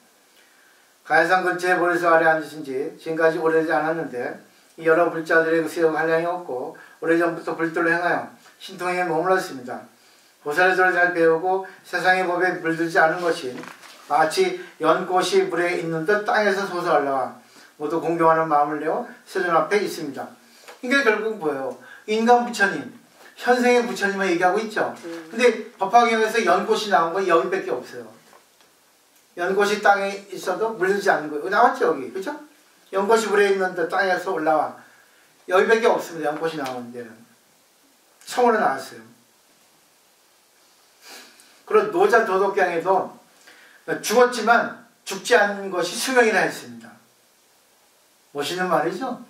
가야산 근처에 보리수 아래 앉으신 지 지금까지 오래되지 않았는데 이 여러 불자들의 그 수योग 한량이 없고 오래전부터 불도를 행하여 신통에 머물렀습니다. 보살의 도를 잘 배우고 세상의 법에 물들지 않은 것이 마치 연꽃이 물에 있는 듯 땅에서 솟아 올라와 모두 공경하는 마음을 내어 세존 앞에 있습니다. 이게 결국 뭐예요? 인간 부처님, 현생의 부처님을 얘기하고 있죠. 근데 법화경에서 연꽃이 나온 건 여기밖에 없어요. 연꽃이 땅에 있어도 물들지 않는 거예요. 나왔죠 여기, 그죠? 연꽃이 물에 있는데 땅에서 올라와. 여기밖에 없습니다. 연꽃이 나오는 데는. 처음으로 나왔어요. 그리고 노자 도덕경에도 죽었지만 죽지 않은 것이 수명이라 했습니다. 멋있는 말이죠.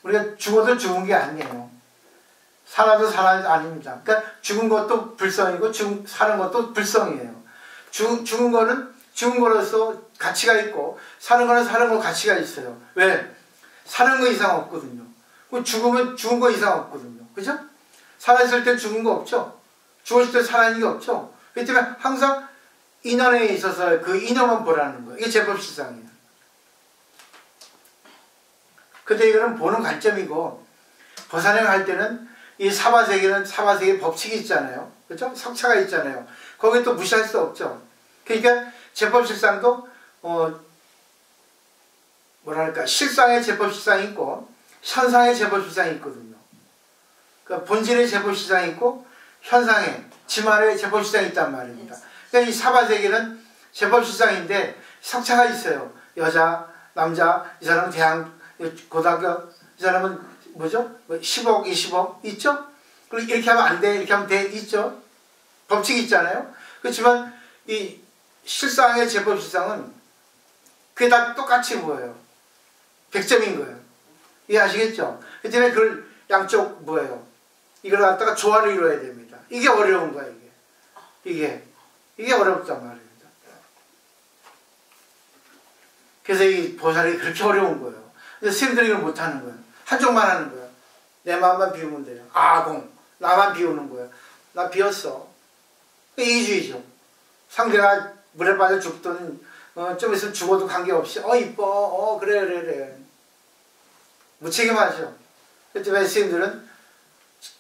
우리가 죽어도 죽은 게 아니에요. 살아도 살아도 아닙니다. 그러니까 죽은 것도 불성이고 사는 것도 불성이에요. 죽은 거는 죽은 거로서 가치가 있고 사는 거는 사는 거 가치가 있어요. 왜? 사는 거 이상 없거든요. 죽으면 죽은 거 이상 없거든요. 그죠? 살아있을 때 죽은 거 없죠? 죽었을 때 살아있는 게 없죠? 그렇기 때문에 항상 인연에 있어서 그 인연만 보라는 거예요. 이게 제법실상이에요. 근데 이거는 보는 관점이고, 보살행 할 때는 이 사바세계는 사바세계 법칙이 있잖아요. 그죠? 석차가 있잖아요. 거기 또 무시할 수 없죠. 그러니까 제법실상도 뭐랄까 실상의 제법실상이 있고 현상의 제법실상이 있거든요. 그러니까 본질의 제법실상이 있고 현상의 지말의 제법실상이 있단 말입니다. 그러니까 이 사바세계는 제법실상인데 석차가 있어요. 여자, 남자, 이 사람은 대학, 고등학교, 이 사람은 뭐죠? 10억, 20억 있죠? 그리고 이렇게 하면 안 돼, 이렇게 하면 돼 있죠? 법칙이 있잖아요. 그렇지만 이 실상의 제법실상은 그게 다 똑같이 보여요. 100점인 거예요. 이해하시겠죠? 그 때문에 그걸 양쪽 뭐예요? 이걸 갖다가 조화를 이루어야 됩니다. 이게 어려운 거야, 이게 어렵단 말입니다. 그래서 이 보살이 그렇게 어려운 거예요. 근데 스님들이 이걸 못하는 거예요. 한쪽만 하는 거예요. 내 마음만 비우면 돼요. 아공. 나만 비우는 거예요. 나 비웠어. 이기주의죠. 상대가 물에 빠져 죽든 좀 있으면 죽어도 관계없이 이뻐 그래 무책임하죠. 그때 왜 스님들은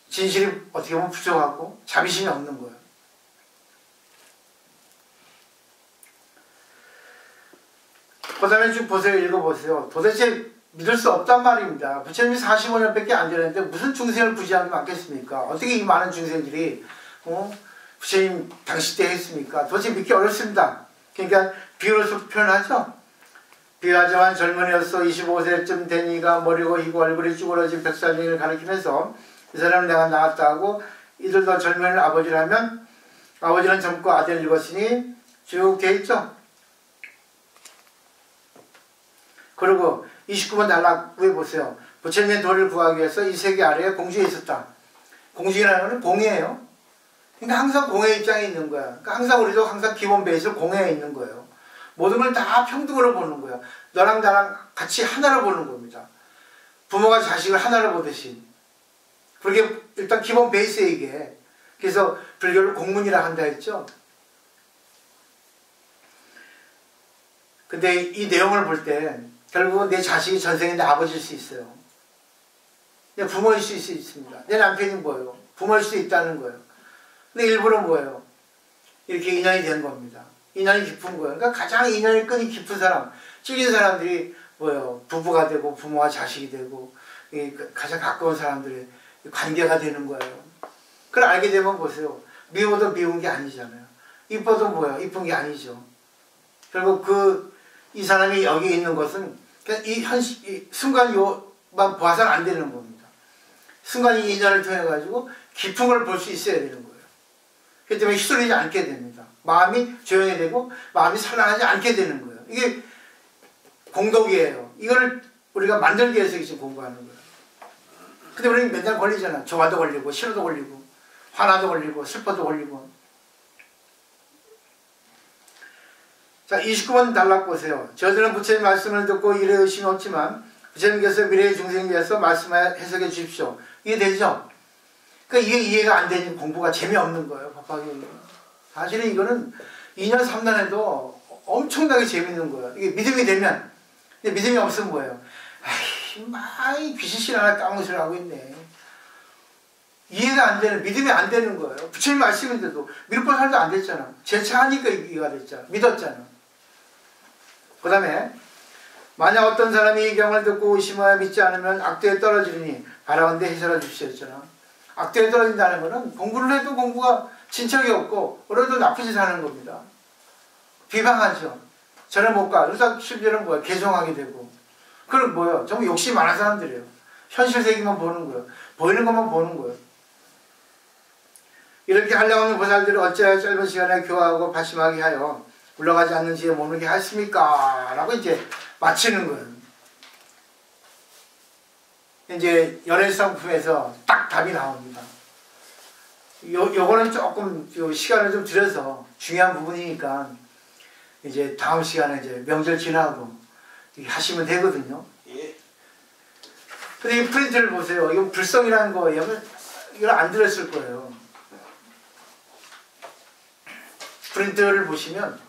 진실이 어떻게 보면 부족하고 자비심이 없는 거예요. 그 다음에 쭉 보세요. 읽어보세요. 도대체 믿을 수 없단 말입니다. 부처님이 45년밖에 안 되는데 무슨 중생을 부지하게 많겠습니까? 어떻게 이 많은 중생들이 부처님 당시 때 했습니까? 도대체 믿기 어렵습니다. 그러니까 비유로서 표현하죠. 비유하지만 젊은이였어 25세쯤 되니가 머리고 희고 얼굴이 쭈그러진 백살쟁이를 가리키면서 이 사람은 내가 낳았다 하고 이들도 젊은이를 아버지라면 아버지는 젊고 아들을 읽었으니 쭉 돼 있죠. 그리고 29번 단락 위에 보세요. 부처님의 도를 구하기 위해서 이 세계 아래에 공주에 있었다. 공주라는 건 공이에요. 그러니까 항상 공의 입장에 있는 거야. 그러니까 항상 우리도 항상 기본 베이스로 공회에 있는 거예요. 모든 걸 다 평등으로 보는 거예요. 너랑 나랑 같이 하나로 보는 겁니다. 부모가 자식을 하나로 보듯이. 그게 일단 기본 베이스에 이게. 그래서 불교를 공문이라 한다 했죠. 근데 이 내용을 볼 때 결국은 내 자식이 전생에 내 아버지일 수 있어요. 내 부모일 수 있습니다. 내 남편이 뭐예요? 부모일 수 있다는 거예요. 근데 일부러 뭐예요? 이렇게 인연이 된 겁니다. 인연이 깊은 거예요. 그러니까 가장 인연이 끈이 깊은 사람, 찔린 사람들이 뭐예요? 부부가 되고 부모와 자식이 되고 가장 가까운 사람들의 관계가 되는 거예요. 그걸 알게 되면 보세요. 미워도 미운 게 아니잖아요. 이뻐도 뭐예요? 이쁜 게 아니죠. 결국 이 사람이 여기 있는 것은 그냥 이 순간만 봐서는 안 되는 겁니다. 순간 이 인연을 통해 가지고 깊은 걸 볼 수 있어야 되는 거예요. 그렇기 때문에 휘둘리지 않게 됩니다. 마음이 조용히 되고 마음이 산란하지 않게 되는 거예요. 이게 공덕이에요. 이거를 우리가 만들기 위해서 지금 공부하는 거예요. 근데 우리는 맨날 걸리잖아. 좋아도 걸리고 싫어도 걸리고 화나도 걸리고 슬퍼도 걸리고. 자, 29번 단락 보세요. 저들은 부처님 말씀을 듣고 이래 의심이 없지만 부처님께서 미래의 중생을 위해서 말씀을 해석해 주십시오. 이해 되죠? 그러니까 이게 이해가 안 되니 공부가 재미없는 거예요. 법화경이. 사실은 이거는 2년 3년 해도 엄청나게 재밌는 거예요. 이게 믿음이 되면. 근데 믿음이 없으면 뭐예요? 아이 귀신실 하나 까무실 하고 있네. 이해가 안 되는, 믿음이 안 되는 거예요. 부처님 말씀인데도 믿고 살도 안 됐잖아. 제차하니까 이해가 됐잖아. 믿었잖아. 그 다음에 만약 어떤 사람이 이 경을 듣고 의심하여 믿지 않으면 악도에 떨어지리니 바라건대 해설해 주시오 했잖아. 악도에 떨어진다는 것은 공부를 해도 공부가 진척이 없고 오늘도 나쁜 짓 하는 겁니다. 비방하죠. 저는 못 가. 그래서 심지어는 뭐야? 개종하게 되고. 그럼 뭐예요? 정말 욕심이 많은 사람들이에요. 현실 세계만 보는 거예요. 보이는 것만 보는 거예요. 이렇게 하려고 하면 보살들이 어찌하여 짧은 시간에 교화하고 발심하게 하여 올라가지 않는 지에 머무르게 하십니까? 라고 이제 마치는 거예요. 이제 연애상품에서 딱 답이 나옵니다. 요거는 조금 시간을 좀 들여서 중요한 부분이니까 이제 다음 시간에 이제 명절 지나고 하시면 되거든요. 예. 근데 이 프린트를 보세요. 이거 불성이라는 거 이걸 안 들었을 거예요. 프린트를 보시면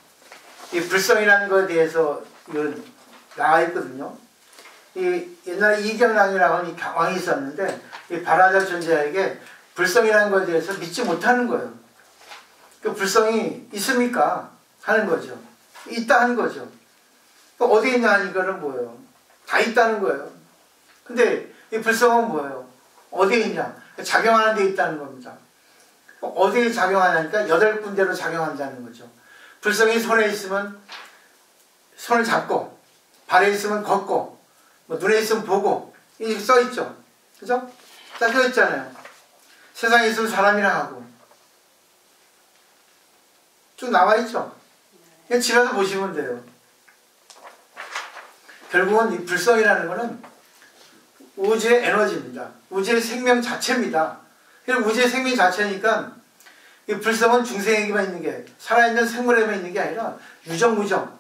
이 불성이라는 거에 대해서 이건 나와 있거든요. 이 옛날에 이경락이라고 하는 왕이 있었는데 이 발화자 존재에게 불성이라는 것에 대해서 믿지 못하는 거예요. 그 불성이 있습니까? 하는 거죠. 있다 하는 거죠. 어디에 있냐 하니까는 뭐예요? 다 있다는 거예요. 근데 이 불성은 뭐예요? 어디에 있냐? 작용하는 데 있다는 겁니다. 어디에 작용하냐니까 8군데로 작용한다는 거죠. 불성이 손에 있으면 손을 잡고, 발에 있으면 걷고, 뭐 눈에 있으면 보고, 이렇게 써있죠. 그죠? 딱 써있잖아요. 세상에 있으면 사람이라 하고. 쭉 나와있죠. 그냥 집에서 보시면 돼요. 결국은 이 불성이라는 거는 우주의 에너지입니다. 우주의 생명 자체입니다. 우주의 생명 자체니까 이 불성은 중생에게만 있는 게, 살아있는 생물에만 있는 게 아니라 유정무정,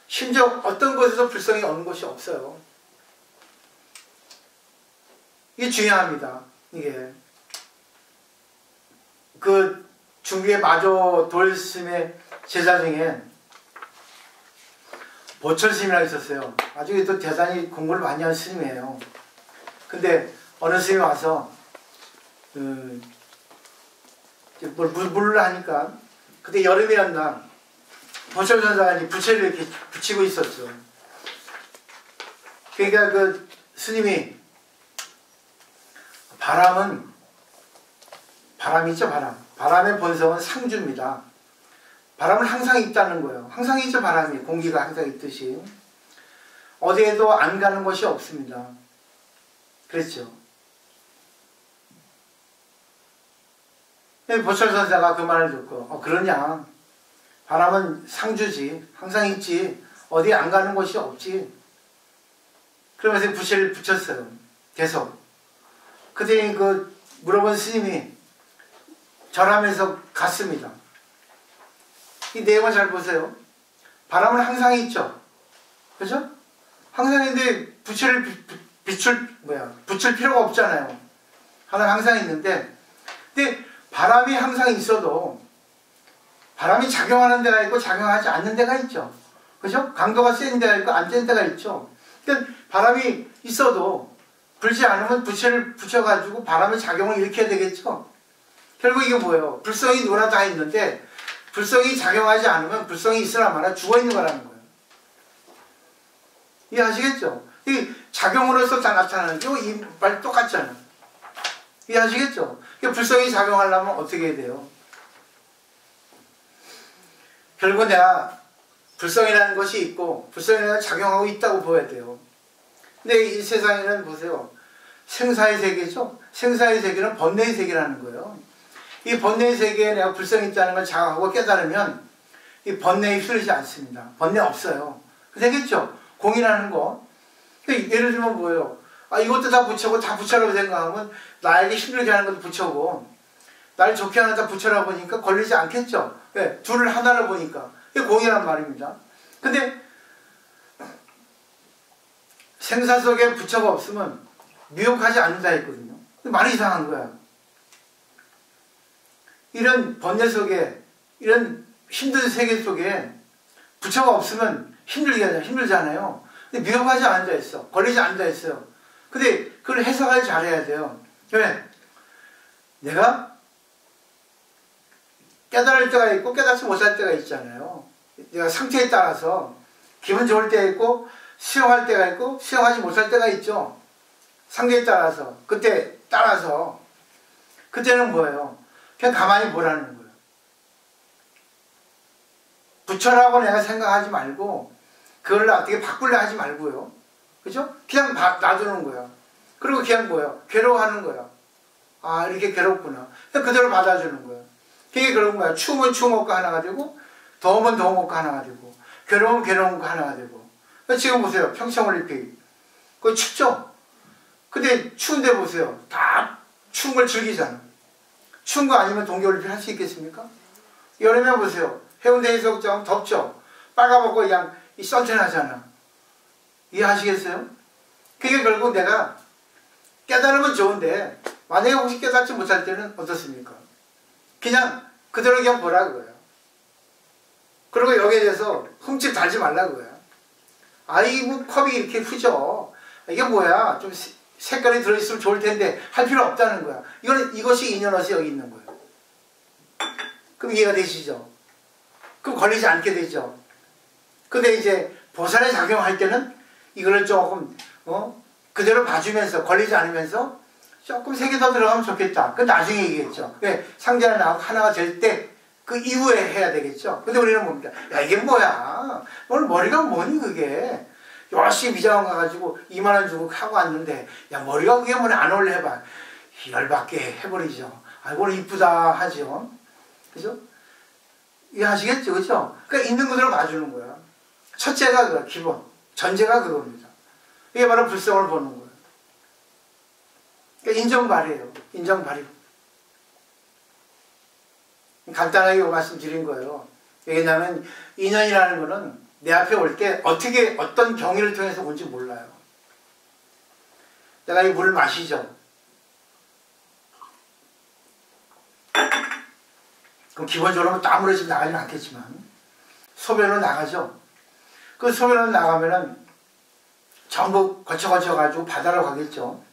심지어 어떤 곳에서 불성이 오는 것이 없어요. 이게 중요합니다. 이게 그 중국의 마조 돌스님의 제자 중에 보철스님이라고 있었어요. 아주 또 대단히 공부를 많이 한 스님이에요. 근데 어느 스님이 와서 물을 하니까 그때 여름이었나 보철선사가 부채를 이렇게 붙이고 있었어. 그러니까 그 스님이 바람이죠, 바람. 바람의 본성은 상주입니다. 바람은 항상 있다는 거예요. 항상 있죠, 바람이. 공기가 항상 있듯이. 어디에도 안 가는 것이 없습니다. 그랬죠. 보철선사가 그 말을 듣고 그러냐. 바람은 상주지. 항상 있지. 어디 안 가는 곳이 없지. 그러면서 부채를 붙였어요. 계속. 그때 그 물어본 스님이 절하면서 갔습니다. 이 내용을 잘 보세요. 바람은 항상 있죠. 그죠? 항상 있는데 부채를 붙일 필요가 없잖아요. 항상 있는데, 근데 바람이 항상 있어도 바람이 작용하는 데가 있고 작용하지 않는 데가 있죠. 그죠? 강도가 센 데가 있고 안 센 데가 있죠. 그러니까 바람이 있어도 불지 않으면 부채를 붙여가지고 바람의 작용을 일으켜야 되겠죠. 결국 이게 뭐예요? 불성이 누구나 다 있는데 불성이 작용하지 않으면 불성이 있으나 마나 죽어있는 거라는 거예요. 이해하시겠죠? 이 작용으로서 다 나타나는 게 이 말 똑같잖아요. 이해하시겠죠? 불성이 작용하려면 어떻게 해야 돼요? 결국 내가 불성이라는 것이 있고 불성이라는 작용하고 있다고 보여야 돼요. 근데 이 세상에는 보세요. 생사의 세계죠? 생사의 세계는 번뇌의 세계라는 거예요. 이 번뇌의 세계에 내가 불성이 있다는 걸 자각하고 깨달으면 이 번뇌에 휩쓸리지 않습니다. 번뇌 없어요. 되겠죠? 공이라는 거. 예를 들면 뭐예요? 이것도 다 붙여고 다 붙여라고 생각하면 나에게 힘들게 하는 것도 붙여고 나를 좋게 하는 다 붙여라 보니까 걸리지 않겠죠? 왜? 둘을 하나를 보니까. 이게 공이란 말입니다. 근데 생사 속에 부처가 없으면 미혹하지 않는다 했거든요. 말이 이상한 거야. 이런 번뇌 속에, 이런 힘든 세계 속에 부처가 없으면 힘들잖아요. 근데 미혹하지 않는다 했어. 걸리지 않는다 했어요. 근데 그걸 해석을 잘해야 돼요. 왜? 내가 깨달을 때가 있고 깨닫지 못할 때가 있잖아요. 내가 상태에 따라서 기분 좋을 때가 있고 수용할 때가 있고 수용하지 못할 때가 있죠. 상태에 따라서. 그때 따라서 그때는 뭐예요? 그냥 가만히 보라는 거예요. 부처라고 내가 생각하지 말고 그걸 어떻게 바꾸려 하지 말고요. 그죠? 그냥 놔두는 거야. 그리고 그냥 뭐야? 괴로워하는 거야. 아, 이렇게 괴롭구나. 그대로 받아주는 거야. 그게 그런 거야. 추우면 추운 것과 하나가 되고, 더우면 더운 것과 하나가 되고, 괴로우면 괴로운 것과 하나가 되고. 지금 보세요. 평창올림픽. 그거 춥죠? 근데 추운데 보세요. 다 추운 걸 즐기잖아. 추운 거 아니면 동계올림픽 할 수 있겠습니까? 여름에 보세요. 해운대 해수욕장 덥죠? 빨가벗고 그냥 선탠하잖아. 이해하시겠어요? 그게 결국 내가 깨달으면 좋은데 만약에 혹시 깨닫지 못할 때는 어떻습니까? 그냥 그대로 그냥 보라 그거예요. 그리고 여기에 대해서 흠집 달지 말라 그거야. 아이고 컵이 이렇게 후져. 이게 뭐야? 좀 색깔이 들어있으면 좋을 텐데 할 필요 없다는 거야. 이것이 인연어시 여기 있는 거예요. 그럼 이해가 되시죠? 그럼 걸리지 않게 되죠. 근데 이제 보살의 작용할 때는 이거를 조금 그대로 봐주면서 걸리지 않으면서 조금 색이 더 들어가면 좋겠다. 그 나중에 얘기했죠. 왜? 상자를 나하고 하나가 될 때 그 이후에 해야 되겠죠. 근데 우리는 뭡니까? 야 이게 뭐야? 오늘 머리가 뭐니 그게? 열심히 미장원 가가지고 2만 원 주고 하고 왔는데 야 머리가 그게 뭐니 안 어울려 해봐. 열받게 해버리죠. 아이고 오늘 이쁘다 하죠. 그죠? 이해하시겠죠? 그죠? 그러니까 있는 그대로 봐주는 거야. 첫째가 그거 기본. 전제가 그겁니다. 이게 바로 불성을 보는 거예요. 그러니까 인정발이에요. 인정발이. 간단하게 말씀드린 거예요. 왜냐하면 인연이라는 거는 내 앞에 올 때 어떻게 어떤 경위를 통해서 온지 몰라요. 내가 이 물을 마시죠. 그럼 기본적으로 땀으로 지금 나가지는 않겠지만 소변으로 나가죠. 그 소변으로 나가면은 전부 거쳐가지고 바다로 가겠죠.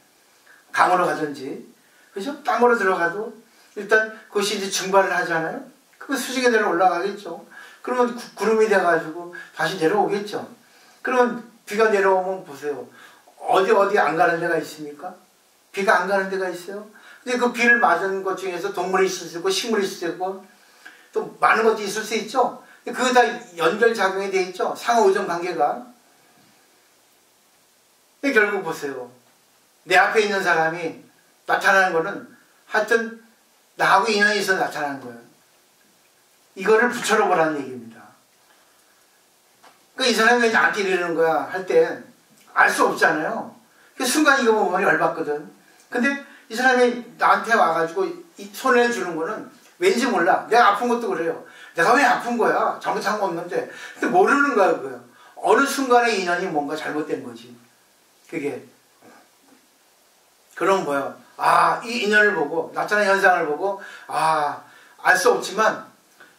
강으로 가든지. 그죠? 땅으로 들어가도 일단 그것이 이제 증발을 하잖아요. 그럼 수직에 내려 올라가겠죠. 그러면 구름이 돼가지고 다시 내려오겠죠. 그러면 비가 내려오면 보세요. 어디 안 가는 데가 있습니까? 비가 안 가는 데가 있어요. 근데 그 비를 맞은 것 중에서 동물이 있을 수 있고 식물이 있을 수 있고 또 많은 것도 있을 수 있죠. 그거 다 연결작용이 돼 있죠. 상호의존 관계가. 근데 결국 보세요. 내 앞에 있는 사람이 나타나는 거는 하여튼 나하고 인연이 있어 나타나는 거예요. 이거를 부처로 보라는 얘기입니다. 그러니까 이 사람이 왜 나한테 이러는 거야 할 때 알 수 없잖아요. 그 순간 이거 보면 열받거든. 근데 이 사람이 나한테 와가지고 손을 주는 거는 왠지 몰라. 내가 아픈 것도 그래요. 내가 왜 아픈 거야? 잘못한 거 없는데. 근데 모르는 거야 그거야. 어느 순간에 인연이 뭔가 잘못된 거지. 그게. 그럼 뭐야? 아, 이 인연을 보고 나타난 현상을 보고 알 수 없지만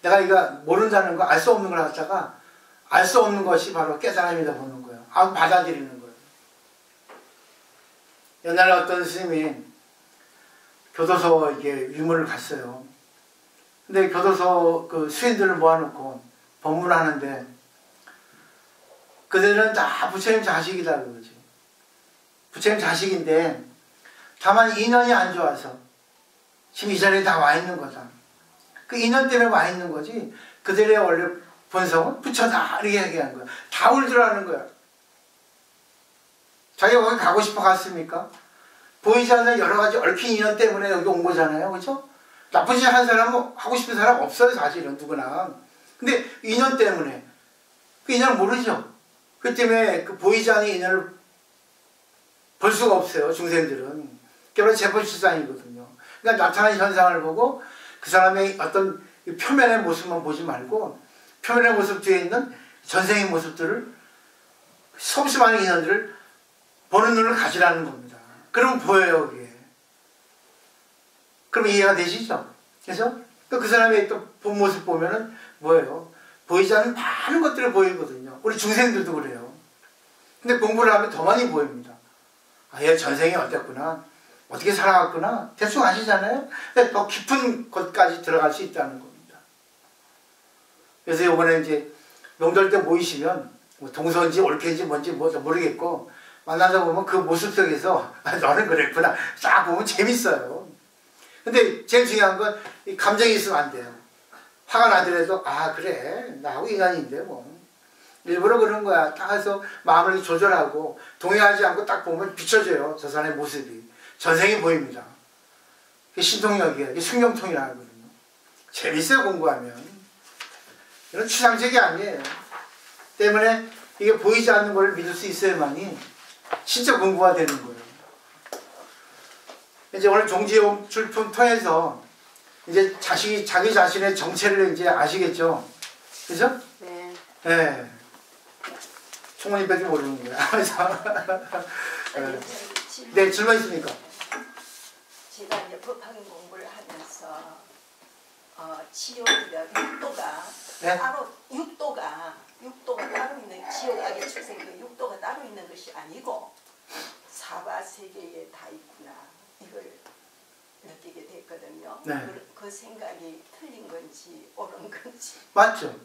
내가 이거 모른다는 거 알 수 없는 걸 갖다가 알 수 없는 것이 바로 깨달음이다 보는 거예요. 받아들이는 거예요. 옛날에 어떤 스님이 교도소 이게 유물을 갔어요. 근데 교도소 그 수인들을 모아놓고 법문하는데 그들은 다 부처님 자식이다 그러지. 부처님 자식인데 다만 인연이 안 좋아서 지금 이 자리에 다 와 있는 거다. 그 인연 때문에 와 있는 거지. 그들의 원래 본성은 부처다 이렇게 얘기하는 거야. 다 울더라는 거야. 자기가 거기 가고 싶어 갔습니까? 보이지 않는 여러 가지 얽힌 인연 때문에 여기 온 거잖아요. 그렇죠? 나쁜 짓 한 사람은 하고 싶은 사람 없어요. 사실은 누구나. 근데 인연 때문에 그 인연을 모르죠. 그 때문에 그 보이지 않는 인연을 볼 수가 없어요. 중생들은. 그게 재보실상이거든요. 그러니까 나타나는 현상을 보고 그 사람의 어떤 표면의 모습만 보지 말고 표면의 모습 뒤에 있는 전생의 모습들을 수없이 많은 인연들을 보는 눈을 가지라는 겁니다. 그러면 보여요. 그게. 그럼 이해가 되시죠? 그래서 그 사람의 또 본 모습 보면은 뭐예요? 보이지 않는 많은 것들을 보이거든요. 우리 중생들도 그래요. 근데 공부를 하면 더 많이 보입니다. 얘 전생이 어땠구나. 어떻게 살아갔구나. 대충 아시잖아요? 근데 더 깊은 것까지 들어갈 수 있다는 겁니다. 그래서 이번에 이제 명절 때 모이시면 뭐 동서인지 올케인지 뭔지 모르겠고 만나다 보면 그 모습 속에서 너는 그랬구나. 쫙 보면 재밌어요. 근데 제일 중요한 건 이 감정이 있으면 안 돼요. 화가 나더라도 그래 나하고 인간인데 뭐. 일부러 그런 거야. 딱 해서 마음을 조절하고 동요하지 않고 딱 보면 비춰져요. 저 사람의 모습이. 전생이 보입니다. 그게 신통력이에요. 그게 순경통이라 하거든요. 재밌어요, 공부하면. 이건 추상적이 아니에요. 때문에 이게 보이지 않는 걸 믿을 수 있어야만이 진짜 공부가 되는 거예요. 이제 오늘 종지출품 통해서 이제 자기 자신의 정체를 이제 아시겠죠? 그죠? 네. 네. 총무님밖에 모르는 거야. 그래서 네, 질문 있습니까? 제가 이제 법학인 공부를 하면서 지옥이라 육도가 네? 따로 육도가 따로 있는 지옥 악의 출생 그 육도가 따로 있는 것이 아니고 사바 세계에 다 있구나 이걸 느끼게 됐거든요. 네. 그 생각이 틀린 건지 옳은 건지 맞죠?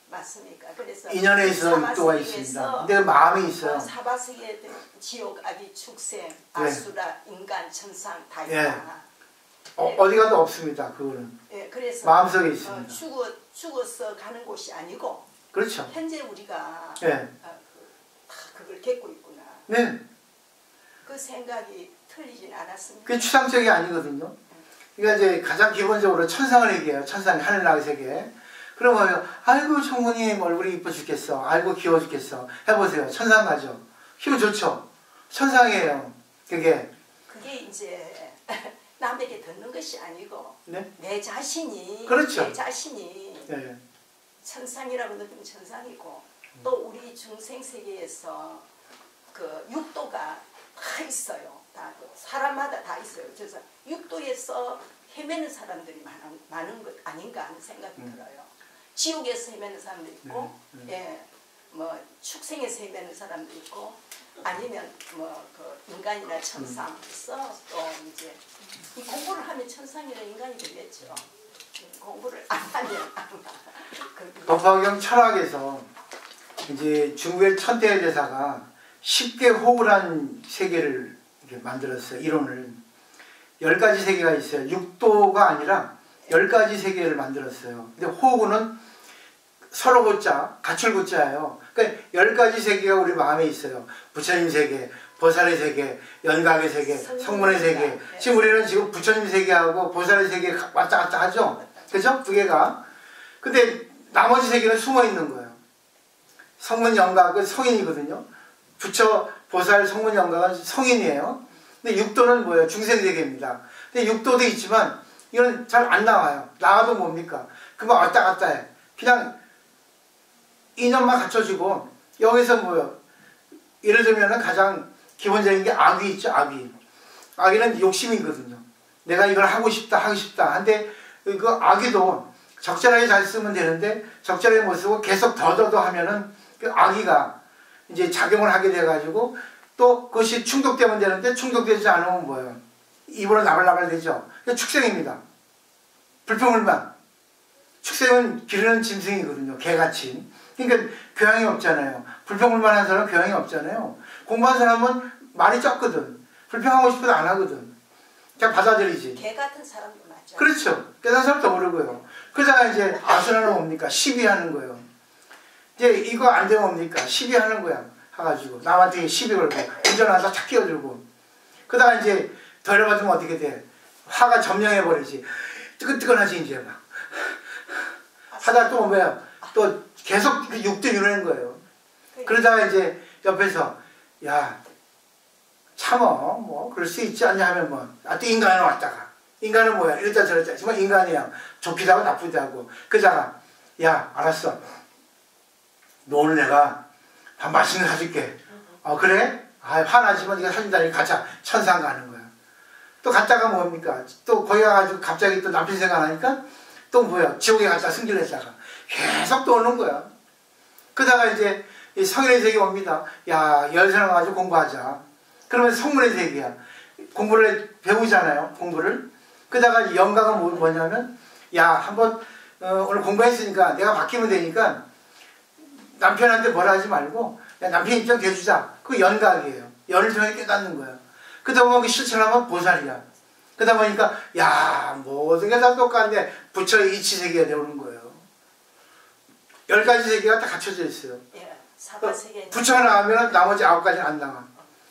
맞습니까? 그래서 인연에 있어 육도가 있습니다. 근데 마음이 있어요. 사바 세계에 지옥 악의 축생 아수라 인간 천상 다 있다. 예. 어디 가도 없습니다. 그거는. 예, 그래서 마음속에 있습니다. 죽어서 가는 곳이 아니고 그렇죠. 현재 우리가 예. 다 그걸 겪고 있구나. 네. 그 생각이 틀리진 않았습니다. 그게 추상적이 아니거든요. 그러니까 이제 가장 기본적으로 천상을 얘기해요. 천상, 하늘나라 세계. 그러면 아이고 총무님 얼굴이 이뻐 죽겠어. 아이고 귀여워 죽겠어. 해보세요. 천상 가죠. 기분 좋죠. 천상이에요. 그게 이제 남에게 듣는 것이 아니고 네? 내 자신이 그렇죠. 내 자신이 네. 천상이라고 느끼면 천상이고 또 우리 중생 세계에서 그 육도가 다 있어요. 다 사람마다 다 있어요. 그래서 육도에서 헤매는 사람들이 많은 것 아닌가 하는 생각이 들어요. 지옥에서 헤매는 사람도 있고, 예, 뭐 축생에서 헤매는 사람도 있고, 아니면 뭐 그 인간이나 천상에서 또 이제 이 공부를 하면 천상이나 인간이 되겠죠. 공부를 안 하면 법화경 철학에서 이제 중국의 천태의 대사가 10개 호흡한 세계를 이렇게 만들었어요. 이론을 10가지 세계가 있어요. 6도가 아니라 10가지 세계를 만들었어요. 근데 호구는 서로 고자, 갖출 고자예요. 그러니까 10가지 세계가 우리 마음에 있어요. 부처님 세계, 보살의 세계, 연각의 세계, 성문의 세계. 지금 우리는 지금 부처님 세계하고 보살의 세계 왔다 갔다 하죠. 그죠? 두 개가. 근데 나머지 세계는 숨어 있는 거예요. 성문 연각은 성인이거든요. 부처, 보살, 성문 연각은 성인이에요. 근데 육도는 뭐예요? 중생세계입니다. 근데 육도도 있지만 이건 잘 안 나와요. 나와도 뭡니까? 그거 왔다 갔다 해. 그냥 인연만 갖춰지고 여기서 뭐예요? 예를 들면 가장 기본적인 게 악이 있죠. 악의는 욕심이거든요. 내가 이걸 하고 싶다 하고 싶다. 근데 그 악의도 적절하게 잘 쓰면 되는데 적절하게 못 쓰고 계속 더더더 하면은 그 악의가 이제 작용을 하게 돼가지고 또 그것이 충족되면 되는데 충족되지 않으면 뭐예요? 입으로 나발나발 되죠. 축생입니다. 불평불만. 축생은 기르는 짐승이거든요. 개같이. 그러니까 교양이 없잖아요. 불평불만한 사람은 교양이 없잖아요. 공부한 사람은 말이 적거든. 불평하고 싶어도 안 하거든. 그냥 받아들이지. 개 같은 사람도 맞죠. 그렇죠. 깨달은 사람도 모르고요. 그러다가 이제 아수라는 뭡니까? 시비하는 거예요. 이제 이거 안 되면 뭡니까? 시비하는 거야. 해가지고 남한테 시비 걸고 운전하다 착 끼어들고 그러다가 이제 더 열받으면 어떻게 돼? 화가 점령해버리지. 뜨끈뜨끈하지 이제 막 하다 또 뭐야? 또 계속 육도 이루는 거예요. 그러다가 이제 옆에서 야 참어 뭐 그럴 수 있지 않냐 하면 뭐 또 인간은 왔다가 인간은 뭐야 이랬다 저랬다 정말 인간이야 좋기도 하고 나쁘기도 하고 그러다가 야 알았어 너 오늘 내가 밥 맛있는 거 사줄게. 그래? 화나지만 네가 사준다니까 가자. 천상 가는 거야. 또 갔다가 뭡니까? 또 거기 가가지고 갑자기 또 남편 생각나니까 또 뭐야? 지옥에 갔다 승진했다가 계속 또 오는 거야. 그러다가 이제 성인의 세계 옵니다. 야, 10사람 가지고 공부하자. 그러면 성문의 세계야. 공부를 배우잖아요. 공부를. 그러다가 영가가 뭐냐면 야, 한번 오늘 공부했으니까 내가 바뀌면 되니까 남편한테 뭐라 하지 말고 야, 남편 입장 대주자. 그거 연각이에요. 연을 통해 깨닫는 거야. 그러다 보면 그 실천하면 보살이야. 그러다 보니까 야 모든 게 다 똑같은데 부처의 이치세계가 되는 거예요. 10가지 세계가 다 갖춰져 있어요. 예, 사바세계. 부처가 나오면 나머지 9가지는 안 나와.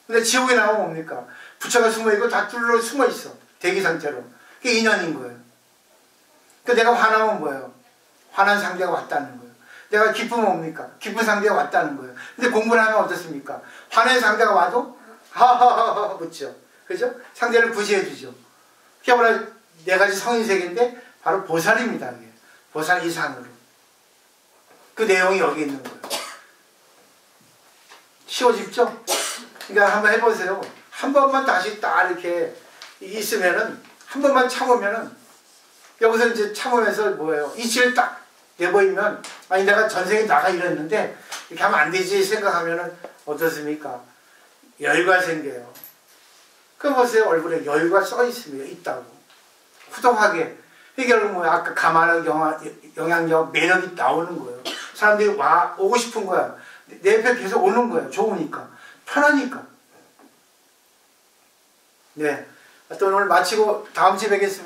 근데 지옥에 나오면 뭡니까? 부처가 숨어있고 다 뚫려 숨어있어. 대기 상태로. 그게 인연인 거예요. 그 내가 화나면 뭐예요? 화난 상대가 왔다는 거예요. 내가 기쁘면 뭡니까? 기쁜 상대가 왔다는 거예요. 근데 공부를 하면 어떻습니까? 화낸 상대가 와도 하하하하 묻죠. 그죠? 상대를 구제해 주죠. 그게 바로 4가지 성인 세계인데 바로 보살입니다. 이게. 보살 이상으로. 그 내용이 여기 있는 거예요. 쉬워집죠? 그러니까 한번 해보세요. 한 번만 다시 딱 이렇게 있으면은, 한 번만 참으면은, 여기서 이제 참으면서 뭐예요? 이치를 딱 내보이면, 아니, 내가 전생에 나가 이랬는데, 이렇게 하면 안 되지 생각하면은, 어떻습니까? 여유가 생겨요. 그럼 보세요. 얼굴에 여유가 써 있습니다. 있다고. 후덕하게. 이게 결국 뭐야? 아까 가만한 영향력, 매력이 나오는 거예요. 사람들이 오고 싶은 거야. 내 옆에 계속 오는 거예요. 좋으니까. 편하니까. 네. 또 오늘 마치고 다음 주에 뵙겠습니다.